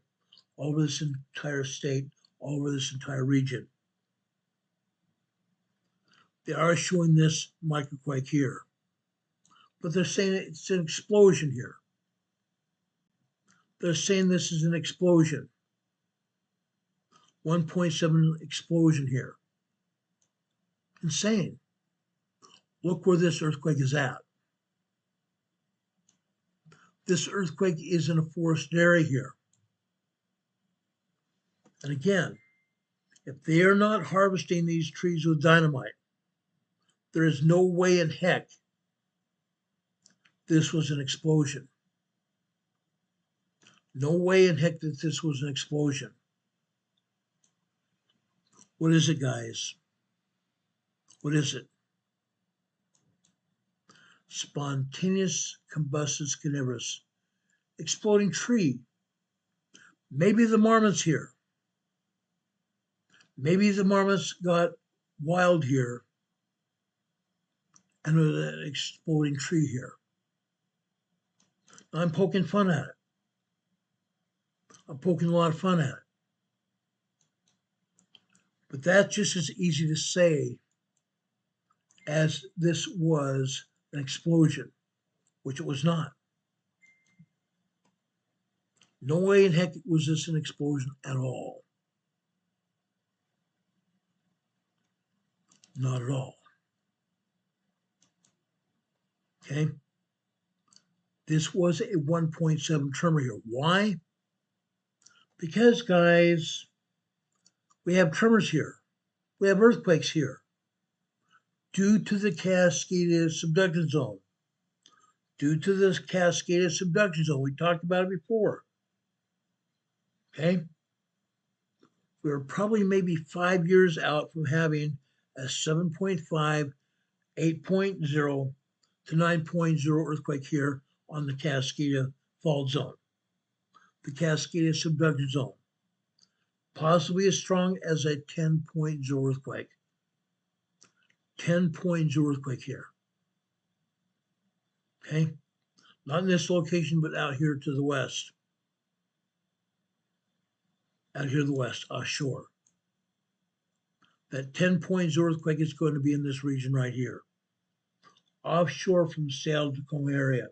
all over this entire state, all over this entire region. They are showing this microquake here, but they're saying it's an explosion here. They're saying this is an explosion. 1.7 explosion here. Insane. Look where this earthquake is at. This earthquake is in a forested area here. And again, if they are not harvesting these trees with dynamite, there is no way in heck this was an explosion. No way in heck that this was an explosion. What is it, guys? What is it? Spontaneous combustus carnivorous. Exploding tree. Maybe the marmots here. Maybe the marmots got wild here and an exploding tree here. I'm poking fun at it. I'm poking a lot of fun at it. But that's just as easy to say as this was an explosion, which it was not. No way in heck was this an explosion at all. Not at all. Okay? This was a 1.7 tremor here. Why? Because, guys, we have tremors here. We have earthquakes here. Due to the Cascadia subduction zone. due to this cascaded subduction zone. We talked about it before. Okay? We're probably maybe 5 years out from having a 7.5, 8.0 to 9.0 earthquake here on the Cascada fault zone, the Cascada subduction zone. Possibly as strong as a 10.0 earthquake. 10.0 earthquake here. Okay? Not in this location, but out here to the west. Out here to the west, offshore. That 10.0 earthquake is going to be in this region right here. Offshore from the Seattle Tacoma area.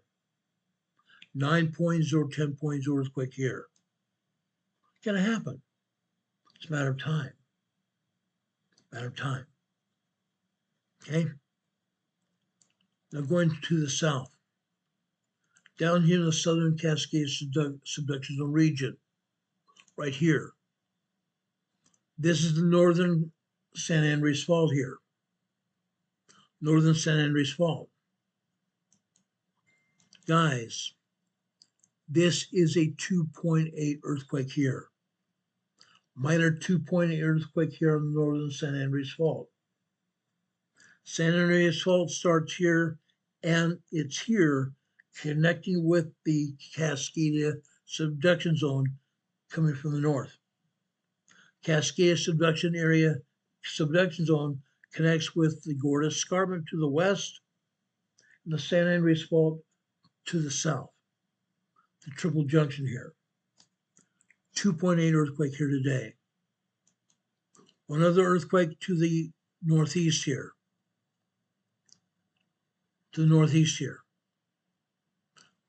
9.0, 10.0 earthquake here. It's going to happen. It's a matter of time. Matter of time. Okay? Now going to the south. Down here in the southern Cascade subduction zone region. Right here. This is the northern San Andreas Fault here. Northern San Andreas Fault. Guys, this is a 2.8 earthquake here. Minor 2.8 earthquake here on the northern San Andreas Fault. San Andreas Fault starts here, and it's here connecting with the Cascada subduction zone coming from the north. Cascada subduction zone connects with the Gorda Escarpment to the west and the San Andreas Fault to the south. The triple junction here. 2.8 earthquake here today. One other earthquake to the northeast here. To the northeast here.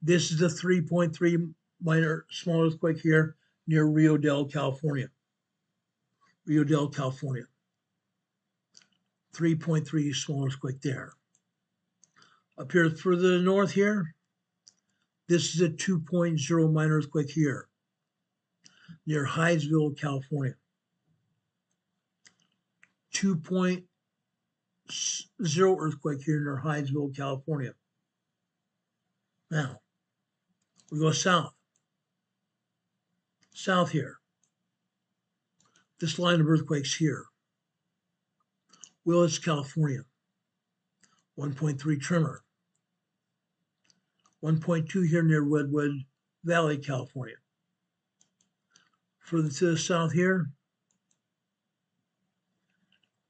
This is the 3.3 minor small earthquake here near Rio Dell, California. Rio Dell, California. 3.3 small earthquake there. Up here further north here, this is a 2.0 minor earthquake here near Hydesville, California. 2.0 earthquake here near Hydesville, California. Now, we go south. South here. This line of earthquakes here. Willits, California. 1.3 tremor. 1.2 here near Redwood Valley, California. Further to the south here,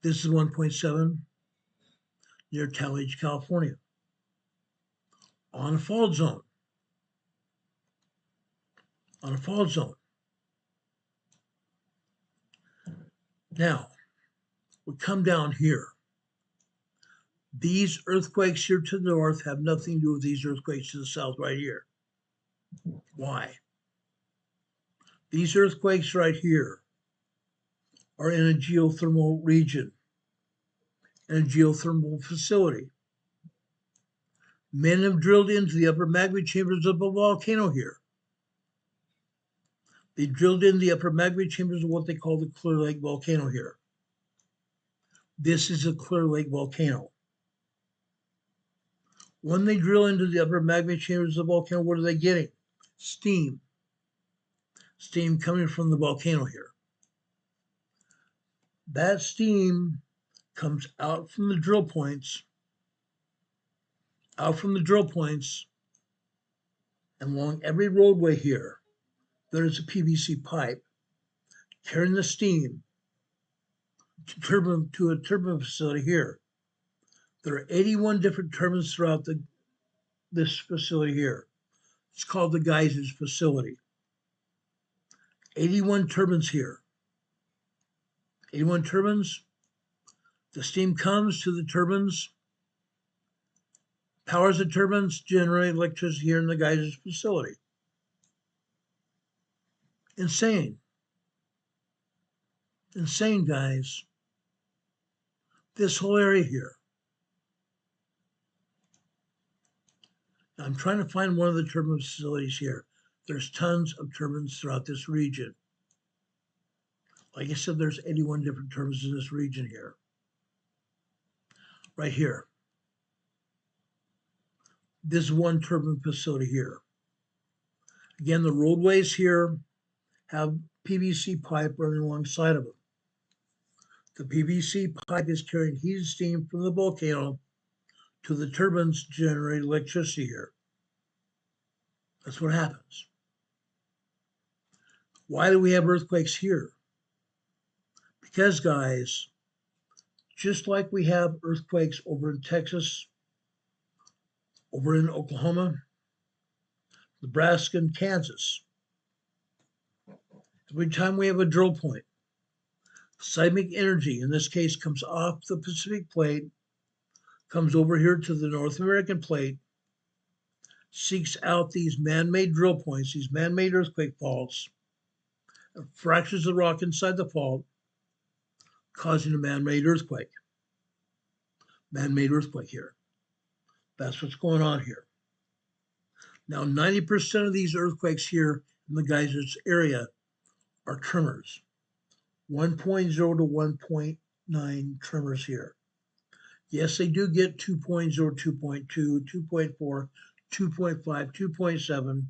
this is 1.7 near Tallage, California. On a fault zone. On a fault zone. Now, we come down here. These earthquakes here to the north have nothing to do with these earthquakes to the south right here. Why? These earthquakes right here are in a geothermal region, in a geothermal facility. Men have drilled into the upper magma chambers of a volcano here. They drilled in the upper magma chambers of what they call the Clear Lake volcano here. This is a Clear Lake volcano. When they drill into the upper magma chambers of the volcano, what are they getting? Steam. Steam coming from the volcano here. That steam comes out from the drill points, and along every roadway here, there is a PVC pipe carrying the steam to a turbine facility here. There are 81 different turbines throughout this facility here. It's called the Geysers facility. 81 turbines here. 81 turbines. The steam comes to the turbines, powers the turbines, generate electricity here in the Geysers facility. Insane. Insane, guys. This whole area here. I'm trying to find one of the turbine facilities here. There's tons of turbines throughout this region. Like I said, there's 81 different turbines in this region here. Right here. This is one turbine facility here. Again, the roadways here have PVC pipe running alongside of them. The PVC pipe is carrying heated steam from the volcano to the turbines to generate electricity here. That's what happens. Why do we have earthquakes here? Because, guys, just like we have earthquakes over in Texas, over in Oklahoma, Nebraska, and Kansas, every time we have a drill point, seismic energy, in this case, comes off the Pacific plate, comes over here to the North American plate, seeks out these man-made drill points, these man-made earthquake faults, and fractures the rock inside the fault, causing a man-made earthquake. Man-made earthquake here. That's what's going on here. Now, 90% of these earthquakes here in the geysers area are tremors. 1.0 to 1.9 tremors here. Yes, they do get 2.0, 2.2, 2.4, 2.5, 2.7.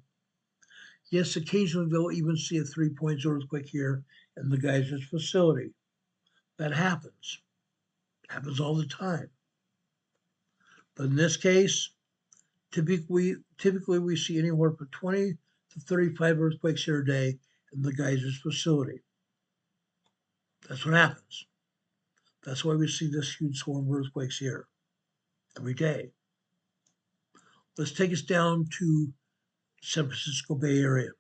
Yes, occasionally they'll even see a 3.0 earthquake here in the geysers facility. That happens. Happens all the time. But in this case, typically we see anywhere from 20 to 35 earthquakes here a day in the geysers facility. That's what happens. That's why we see this huge swarm of earthquakes here every day. Let's take us down to San Francisco Bay Area.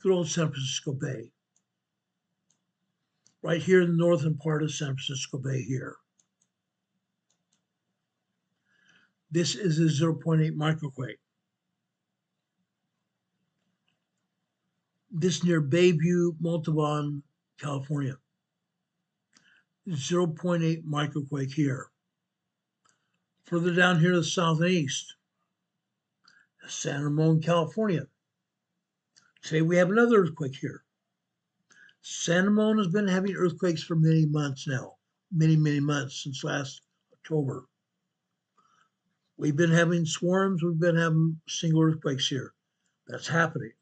Good old San Francisco Bay. Right here in the northern part of San Francisco Bay here. This is a 0.8 microquake. This near Bayview, Montalban, California. 0.8 microquake here. Further down here to the south and east, San Ramon, California. Today we have another earthquake here. San Ramon has been having earthquakes for many months now. Many months since last October. We've been having swarms, we've been having single earthquakes here. That's happening.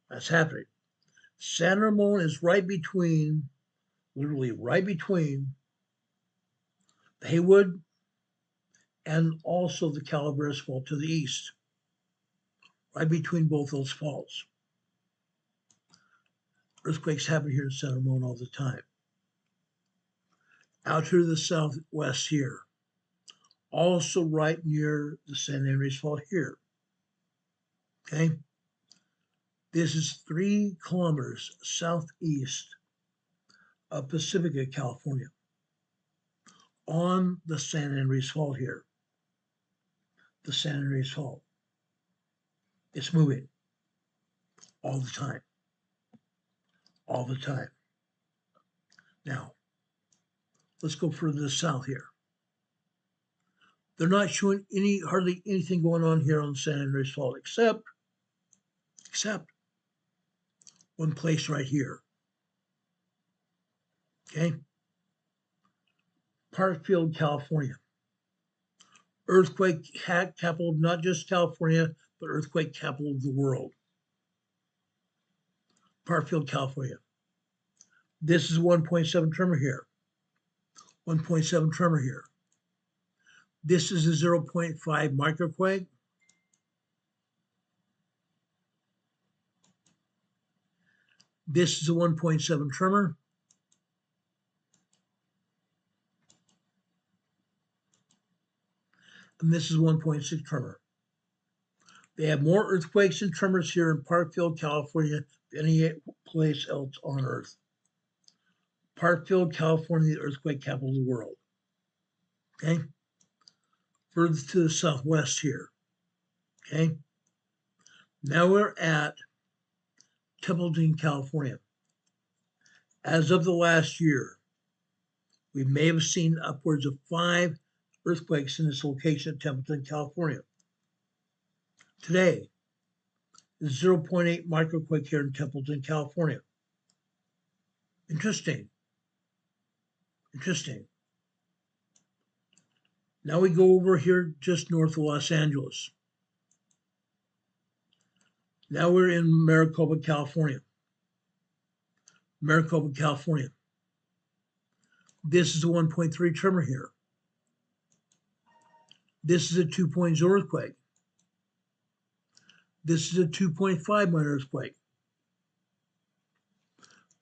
That's happening. San Ramon is right between, literally right between the Haywood and also the Calaveras Fault to the east. Right between both those faults. Earthquakes happen here in San Ramon all the time. Out here to the southwest here. Also right near the San Andreas Fault here. Okay? This is 3 kilometers southeast of Pacifica, California, on the San Andreas Fault here. The San Andreas Fault. It's moving all the time. All the time. Now, let's go further south here. They're not showing hardly anything going on here on the San Andreas Fault except one place right here. Okay? Fairfield, California. Earthquake capital of not just California, but earthquake capital of the world. Fairfield, California. This is 1.7 tremor here. 1.7 tremor here. This is a 0.5 microquake. This is a 1.7 tremor. And this is 1.6 tremor. They have more earthquakes and tremors here in Fairfield, California than any place else on Earth. Fairfield, California, the earthquake capital of the world. Okay? Further to the southwest here. Okay? Now we're at Templeton, California. As of the last year, we may have seen upwards of 5 earthquakes in this location at Templeton, California. Today, the 0.8 microquake here in Templeton, California. Interesting. Interesting. Now we go over here just north of Los Angeles. Now we're in Maricopa, California. Maricopa, California. This is a 1.3 tremor here. This is a 2.0 earthquake. This is a 2.5 minor earthquake.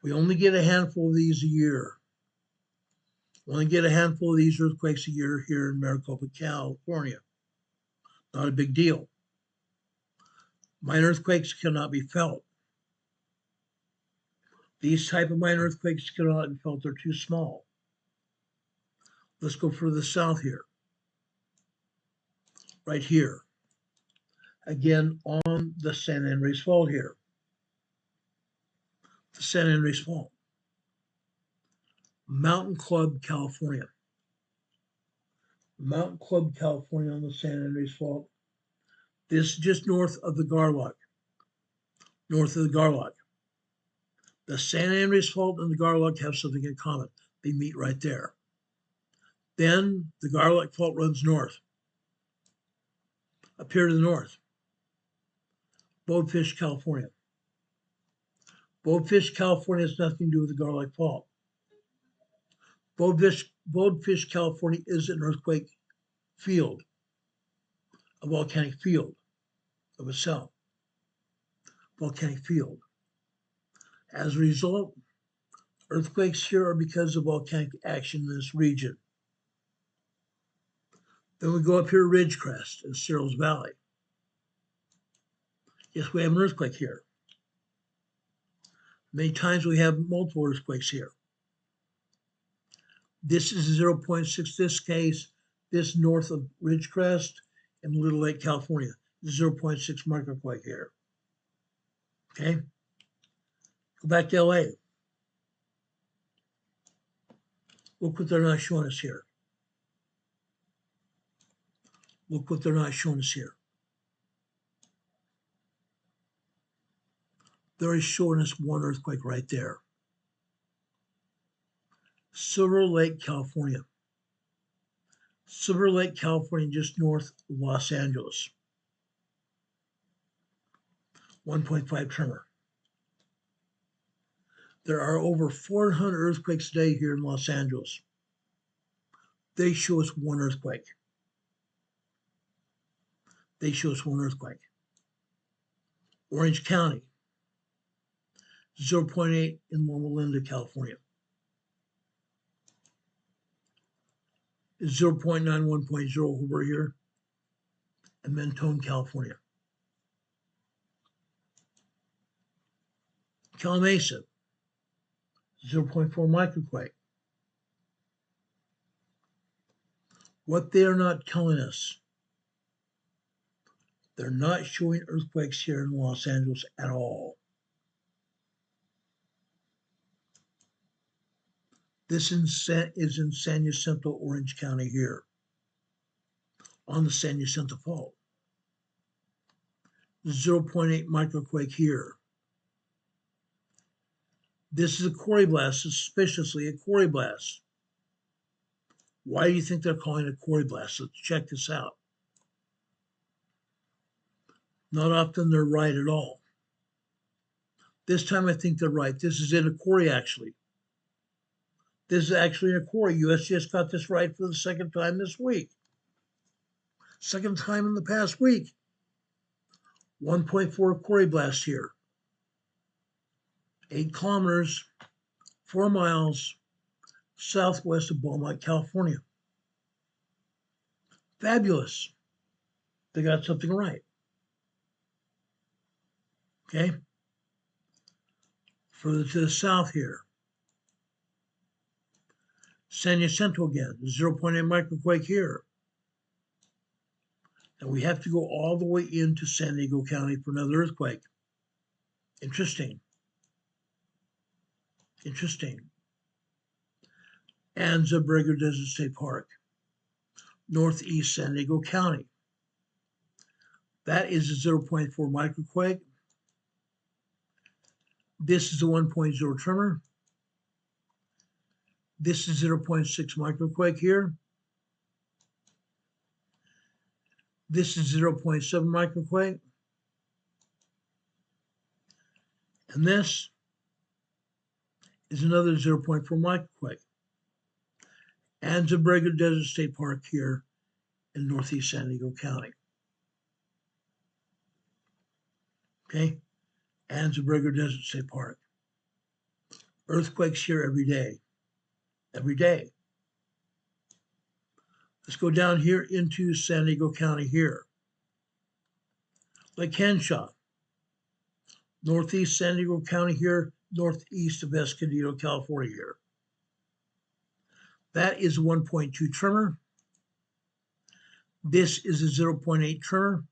We only get a handful of these a year. We only get a handful of these earthquakes a year here in Maricopa, California. Not a big deal. Minor earthquakes cannot be felt. These type of minor earthquakes cannot be felt. They're too small. Let's go further south here. Right here. Again, on the San Andreas Fault here. The San Andreas Fault. Mountain Club, California. Mountain Club, California on the San Andreas Fault. This is just north of the Garlock. North of the Garlock. The San Andreas Fault and the Garlock have something in common. They meet right there. Then the Garlock Fault runs north. Up here to the north. Bonefish, California. Bonefish, California has nothing to do with the Garlock Fault. Bonefish, California is an earthquake field, a volcanic field of itself. Volcanic field. As a result, earthquakes here are because of volcanic action in this region. Then we go up here to Ridgecrest in Searles Valley. Yes, we have an earthquake here. Many times we have multiple earthquakes here. This is 0.6, this case, this north of Ridgecrest in Little Lake, California. 0.6 microquake here. Okay? Go back to LA. Look what they're not showing us here. Look what they're not showing us here. They're showing us one earthquake right there. Silver Lake, California. Silver Lake, California, just north of Los Angeles. 1.5 tremor. There are over 400 earthquakes a day here in Los Angeles. They show us one earthquake. They show us one earthquake. Orange County, 0.8 in Loma Linda, California. 0.9, 1.0 over here in Mentone, California. Calamasa, 0.4 microquake. What they are not telling us, they're not showing earthquakes here in Los Angeles at all. This is in San Jacinto, Orange County here, on the San Jacinto Fault. 0.8 microquake here. This is a quarry blast, suspiciously a quarry blast. Why do you think they're calling it a quarry blast? Let's check this out. Not often they're right at all. This time I think they're right. This is in a quarry, actually. This is actually in a quarry. USGS got this right for the second time this week. Second time in the past week. 1.4 quarry blast here. 8 kilometers, 4 miles southwest of Beaumont, California. Fabulous. They got something right. Okay. Further to the south here. San Jacinto again, 0.8 microquake here. And we have to go all the way into San Diego County for another earthquake. Interesting. Interesting. Anza Brigger Desert State Park, northeast San Diego County. That is a 0.4 microquake. This is a 1.0 tremor. This is 0.6 microquake here. This is 0.7 microquake. And this is another 0.4 microquake. Anza-Brega Desert State Park here in northeast San Diego County. Okay? Anza-Brega Desert State Park. Earthquakes here every day. Every day. Let's go down here into San Diego County here. Lake Henshaw. Northeast San Diego County here, northeast of Escondido, California here. That is 1.2 tremor. This is a 0.8 tremor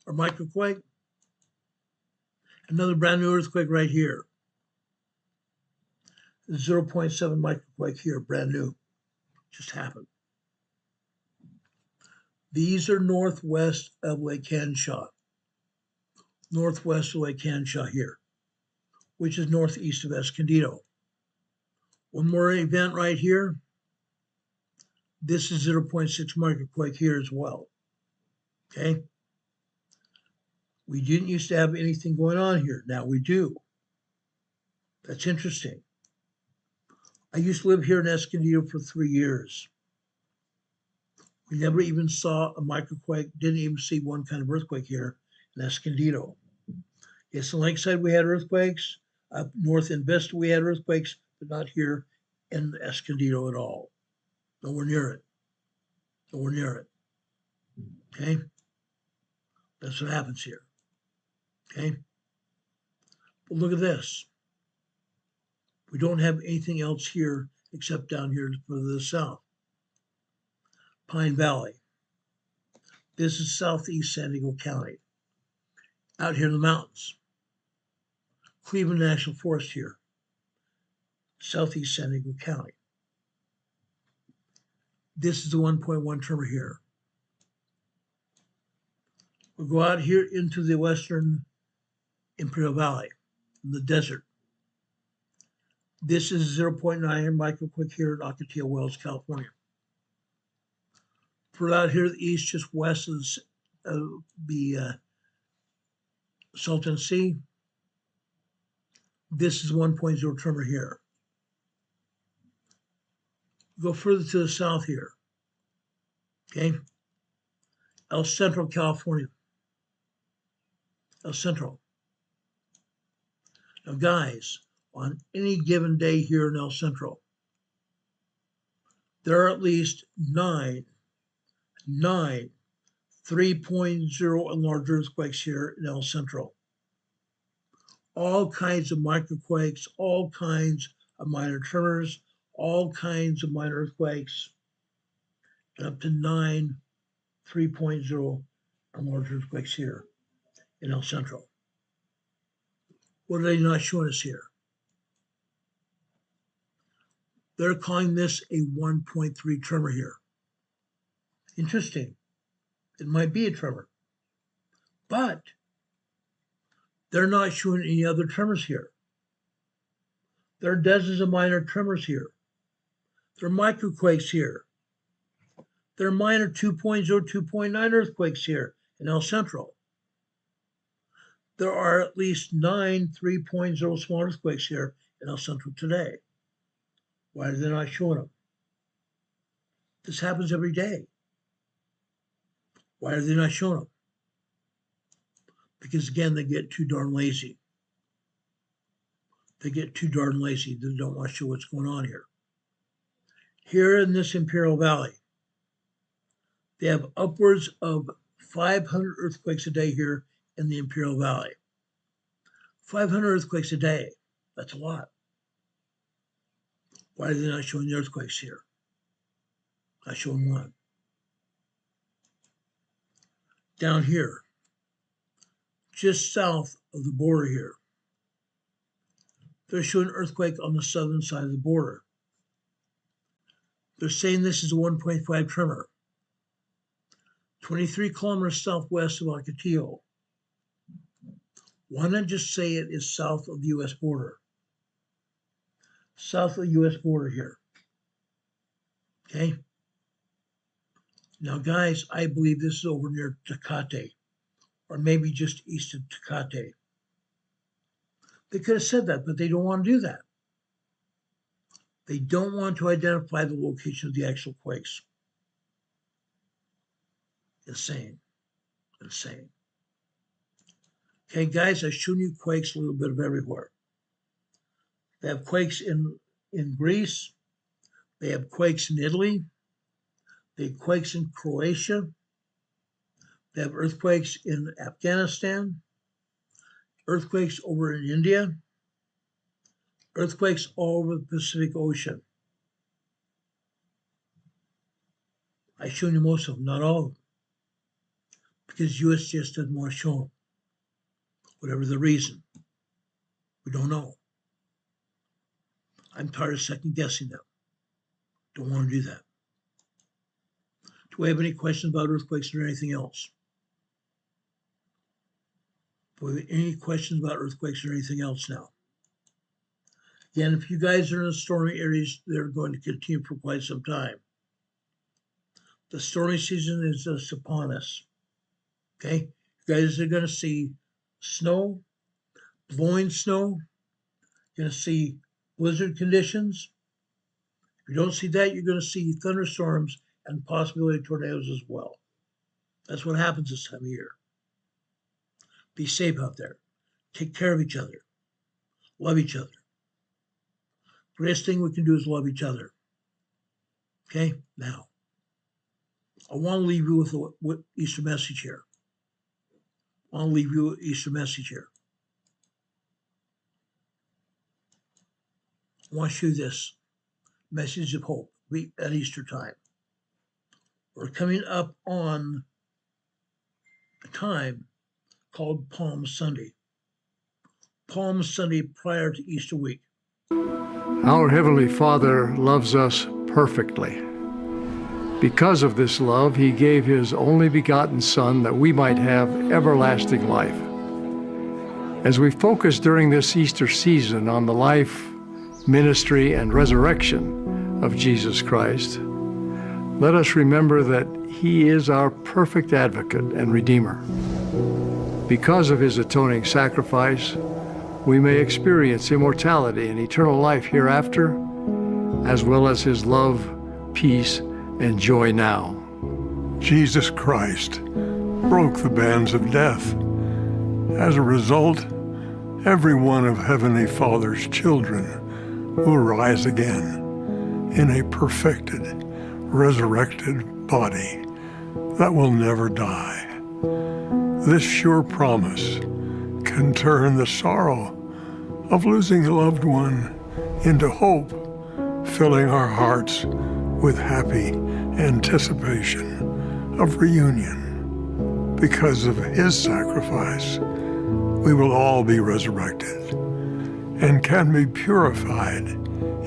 or microquake. Another brand new earthquake right here. 0.7 microquake here, brand new. Just happened. These are northwest of Lake Henshaw. Northwest of Lake Henshaw here, which is northeast of Escondido. One more event right here. This is 0.6 microquake here as well. Okay. We didn't used to have anything going on here. Now we do. That's interesting. I used to live here in Escondido for 3 years. We never even saw a microquake, didn't even see one kind of earthquake here in Escondido. Yes, in Lakeside we had earthquakes. Up north in Vista we had earthquakes, but not here in Escondido at all. Nowhere near it. Nowhere near it. Okay? That's what happens here. Okay? But look at this. We don't have anything else here except down here further to the south. Pine Valley. This is southeast San Diego County. Out here in the mountains. Cleveland National Forest here. Southeast San Diego County. This is the 1.1 tremor here. We'll go out here into the western Imperial Valley, in the desert. This is 0.9 microquake here in Ocotillo Wells, California. For out here to the east, just west of the Salton Sea, this is 1.0 tremor here. Go further to the south here. Okay. El Centro, California. El Centro. Now, guys, on any given day here in El Centro, there are at least nine 3.0 and larger earthquakes here in El Centro. All kinds of microquakes, all kinds of minor tremors, all kinds of minor earthquakes, and up to 9 3.0 and larger earthquakes here in El Centro. What are they not showing us here? They're calling this a 1.3 tremor here. Interesting. It might be a tremor, but they're not showing any other tremors here. There are dozens of minor tremors here. There are microquakes here. There are minor 2.0, 2.9 earthquakes here in El Centro. There are at least 9 3.0 small earthquakes here in El Centro today. Why are they not showing them? This happens every day. Why are they not showing them? Because again, they get too darn lazy. They get too darn lazy. They don't want to show what's going on here. Here in this Imperial Valley, they have upwards of 500 earthquakes a day here in the Imperial Valley. 500 earthquakes a day. That's a lot. Why are they not showing the earthquakes here? Not showing one. Down here, just south of the border here, they're showing an earthquake on the southern side of the border. They're saying this is a 1.5 tremor, 23 kilometers southwest of Ocotillo. Why not just say it is south of the U.S. border? South of the U.S. border here. Okay? Now, guys, I believe this is over near Tecate, or maybe just east of Tecate. They could have said that, but they don't want to do that. They don't want to identify the location of the actual quakes. Insane. Insane. Okay, guys, I've shown you quakes a little bit of everywhere. They have quakes in Greece. They have quakes in Italy. They have quakes in Croatia. They have earthquakes in Afghanistan. Earthquakes over in India. Earthquakes all over the Pacific Ocean. I've shown you most of them, not all of them, because USGS doesn't want to show them. Whatever the reason, we don't know. I'm tired of second guessing them. Don't want to do that. Do we have any questions about earthquakes or anything else? Do we have any questions about earthquakes or anything else now? Again, if you guys are in the stormy areas, they're going to continue for quite some time. The stormy season is just upon us. Okay? You guys are going to see snow, blowing snow. You're going to see blizzard conditions. If you don't see that, you're going to see thunderstorms and possibility of tornadoes as well. That's what happens this time of year. Be safe out there. Take care of each other. Love each other. The greatest thing we can do is love each other. Okay? Now, I want to leave you with an Easter message here. I want to leave you with an Easter message here. I want to show you this message of hope at Easter time. We're coming up on a time called Palm Sunday. Palm Sunday prior to Easter week. Our Heavenly Father loves us perfectly. Because of this love, He gave His only begotten Son that we might have everlasting life. As we focus during this Easter season on the life, ministry, and resurrection of Jesus Christ, let us remember that He is our perfect advocate and Redeemer. Because of His atoning sacrifice, we may experience immortality and eternal life hereafter, as well as His love, peace, and joy now. Jesus Christ broke the bands of death. As a result, every one of Heavenly Father's children will rise again in a perfected, resurrected body that will never die. This sure promise can turn the sorrow of losing a loved one into hope, filling our hearts with happy anticipation of reunion. Because of His sacrifice, we will all be resurrected and can be purified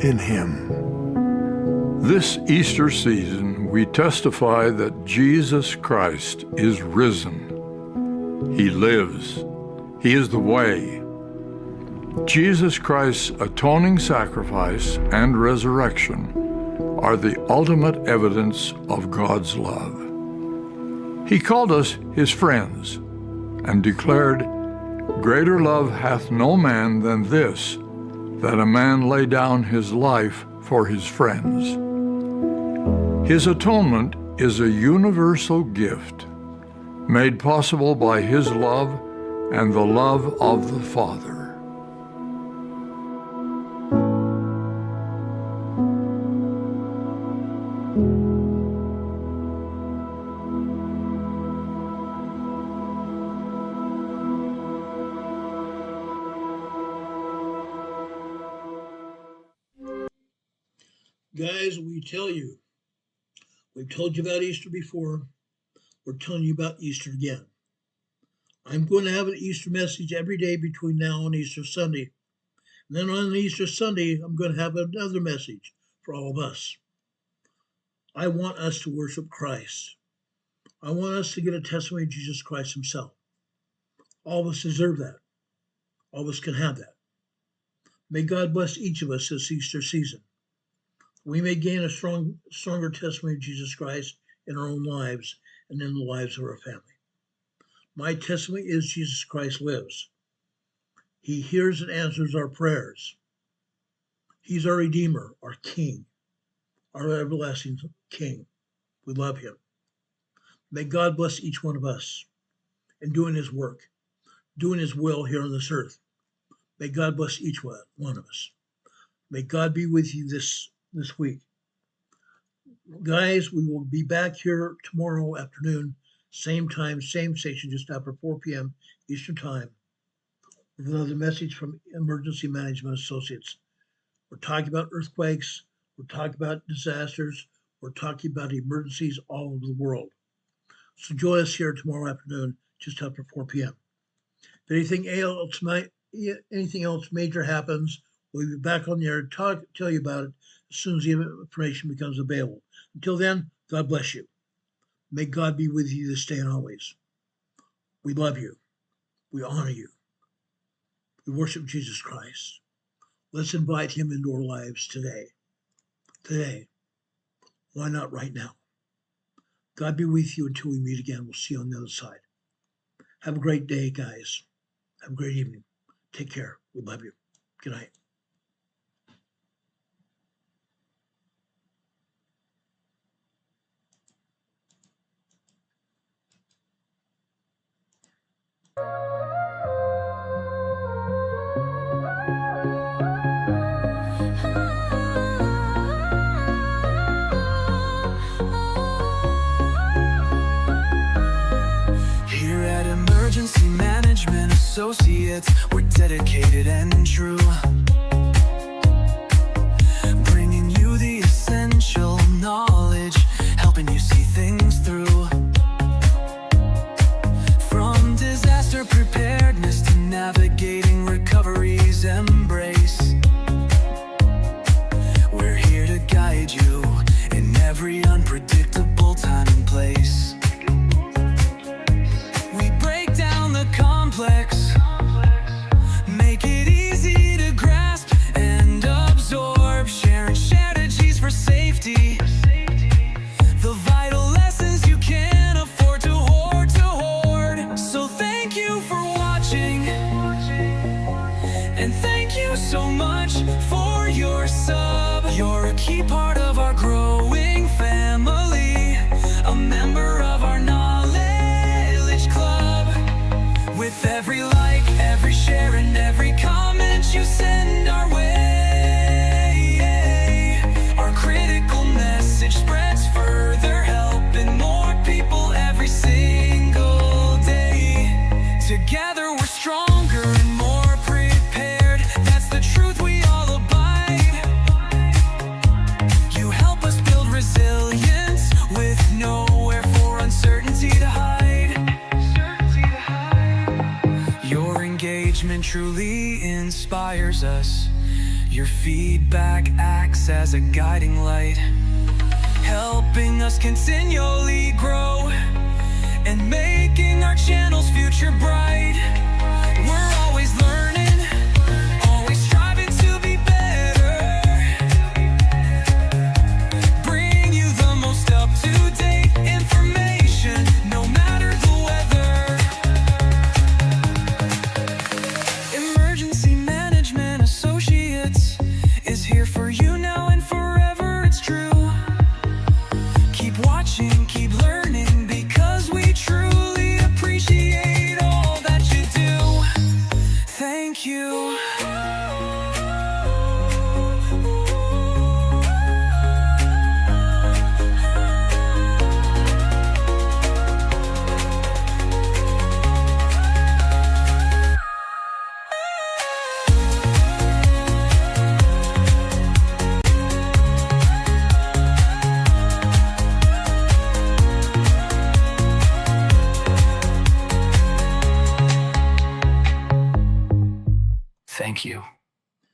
in Him. This Easter season, we testify that Jesus Christ is risen. He lives. He is the way. Jesus Christ's atoning sacrifice and resurrection are the ultimate evidence of God's love. He called us His friends and declared, "Greater love hath no man than this, that a man lay down his life for his friends." His atonement is a universal gift made possible by His love and the love of the Father. Guys, we've told you about Easter before. We're telling you about Easter again. I'm going to have an Easter message every day between now and Easter Sunday. And then on Easter Sunday, I'm going to have another message for all of us. I want us to worship Christ. I want us to get a testimony of Jesus Christ Himself. All of us deserve that. All of us can have that. May God bless each of us this Easter season. We may gain a stronger testimony of Jesus Christ in our own lives and in the lives of our family. My testimony is Jesus Christ lives. He hears and answers our prayers. He's our Redeemer, our King, our everlasting King. We love him. May God bless each one of us in doing his work, doing his will here on this earth. May God bless each one of us. May God be with you this week. Guys, we will be back here tomorrow afternoon, same time, same station, just after 4 p.m. Eastern Time, with another message from Emergency Management Associates. We're talking about earthquakes. We're talking about disasters. We're talking about emergencies all over the world. So join us here tomorrow afternoon, just after 4 p.m. If anything else major happens, we'll be back on the air to tell you about it as soon as the information becomes available. Until then, God bless you. May God be with you this day and always. We love you. We honor you. We worship Jesus Christ. Let's invite him into our lives today. Today. Why not right now? God be with you until we meet again. We'll see you on the other side. Have a great day, guys. Have a great evening. Take care. We love you. Good night. Here at Emergency Management Associates, we're dedicated and true, bringing you the essential knowledge, helping you see things through. From disaster preparedness to navigating recovery's embrace, we're here to guide you in every unpredictable time and place. We break down the complex, make it easy to grasp and absorb, sharing strategies for safety, the vital lessons you can't afford to hoard. So thank you for watching, and thank you so much for your sub. You're a key part of our growing family, a member of our knowledge club. With every like, every share, and every comment you send our way, our critical message spreads further, helping more people every single day. Together we're stronger and more prepared. That's the truth we all abide. You help us build resilience with nowhere for uncertainty to hide. Your engagement truly inspires us. Your feedback acts as a guiding light, helping us continually grow and making our channel's future bright. We're always learning, always striving to be better, bring you the most up-to-date information, no matter the weather. Emergency Management Associates is here for you now and forever, it's true. Keep watching, keep learning, because we truly appreciate all that you do. Thank you. Thank you.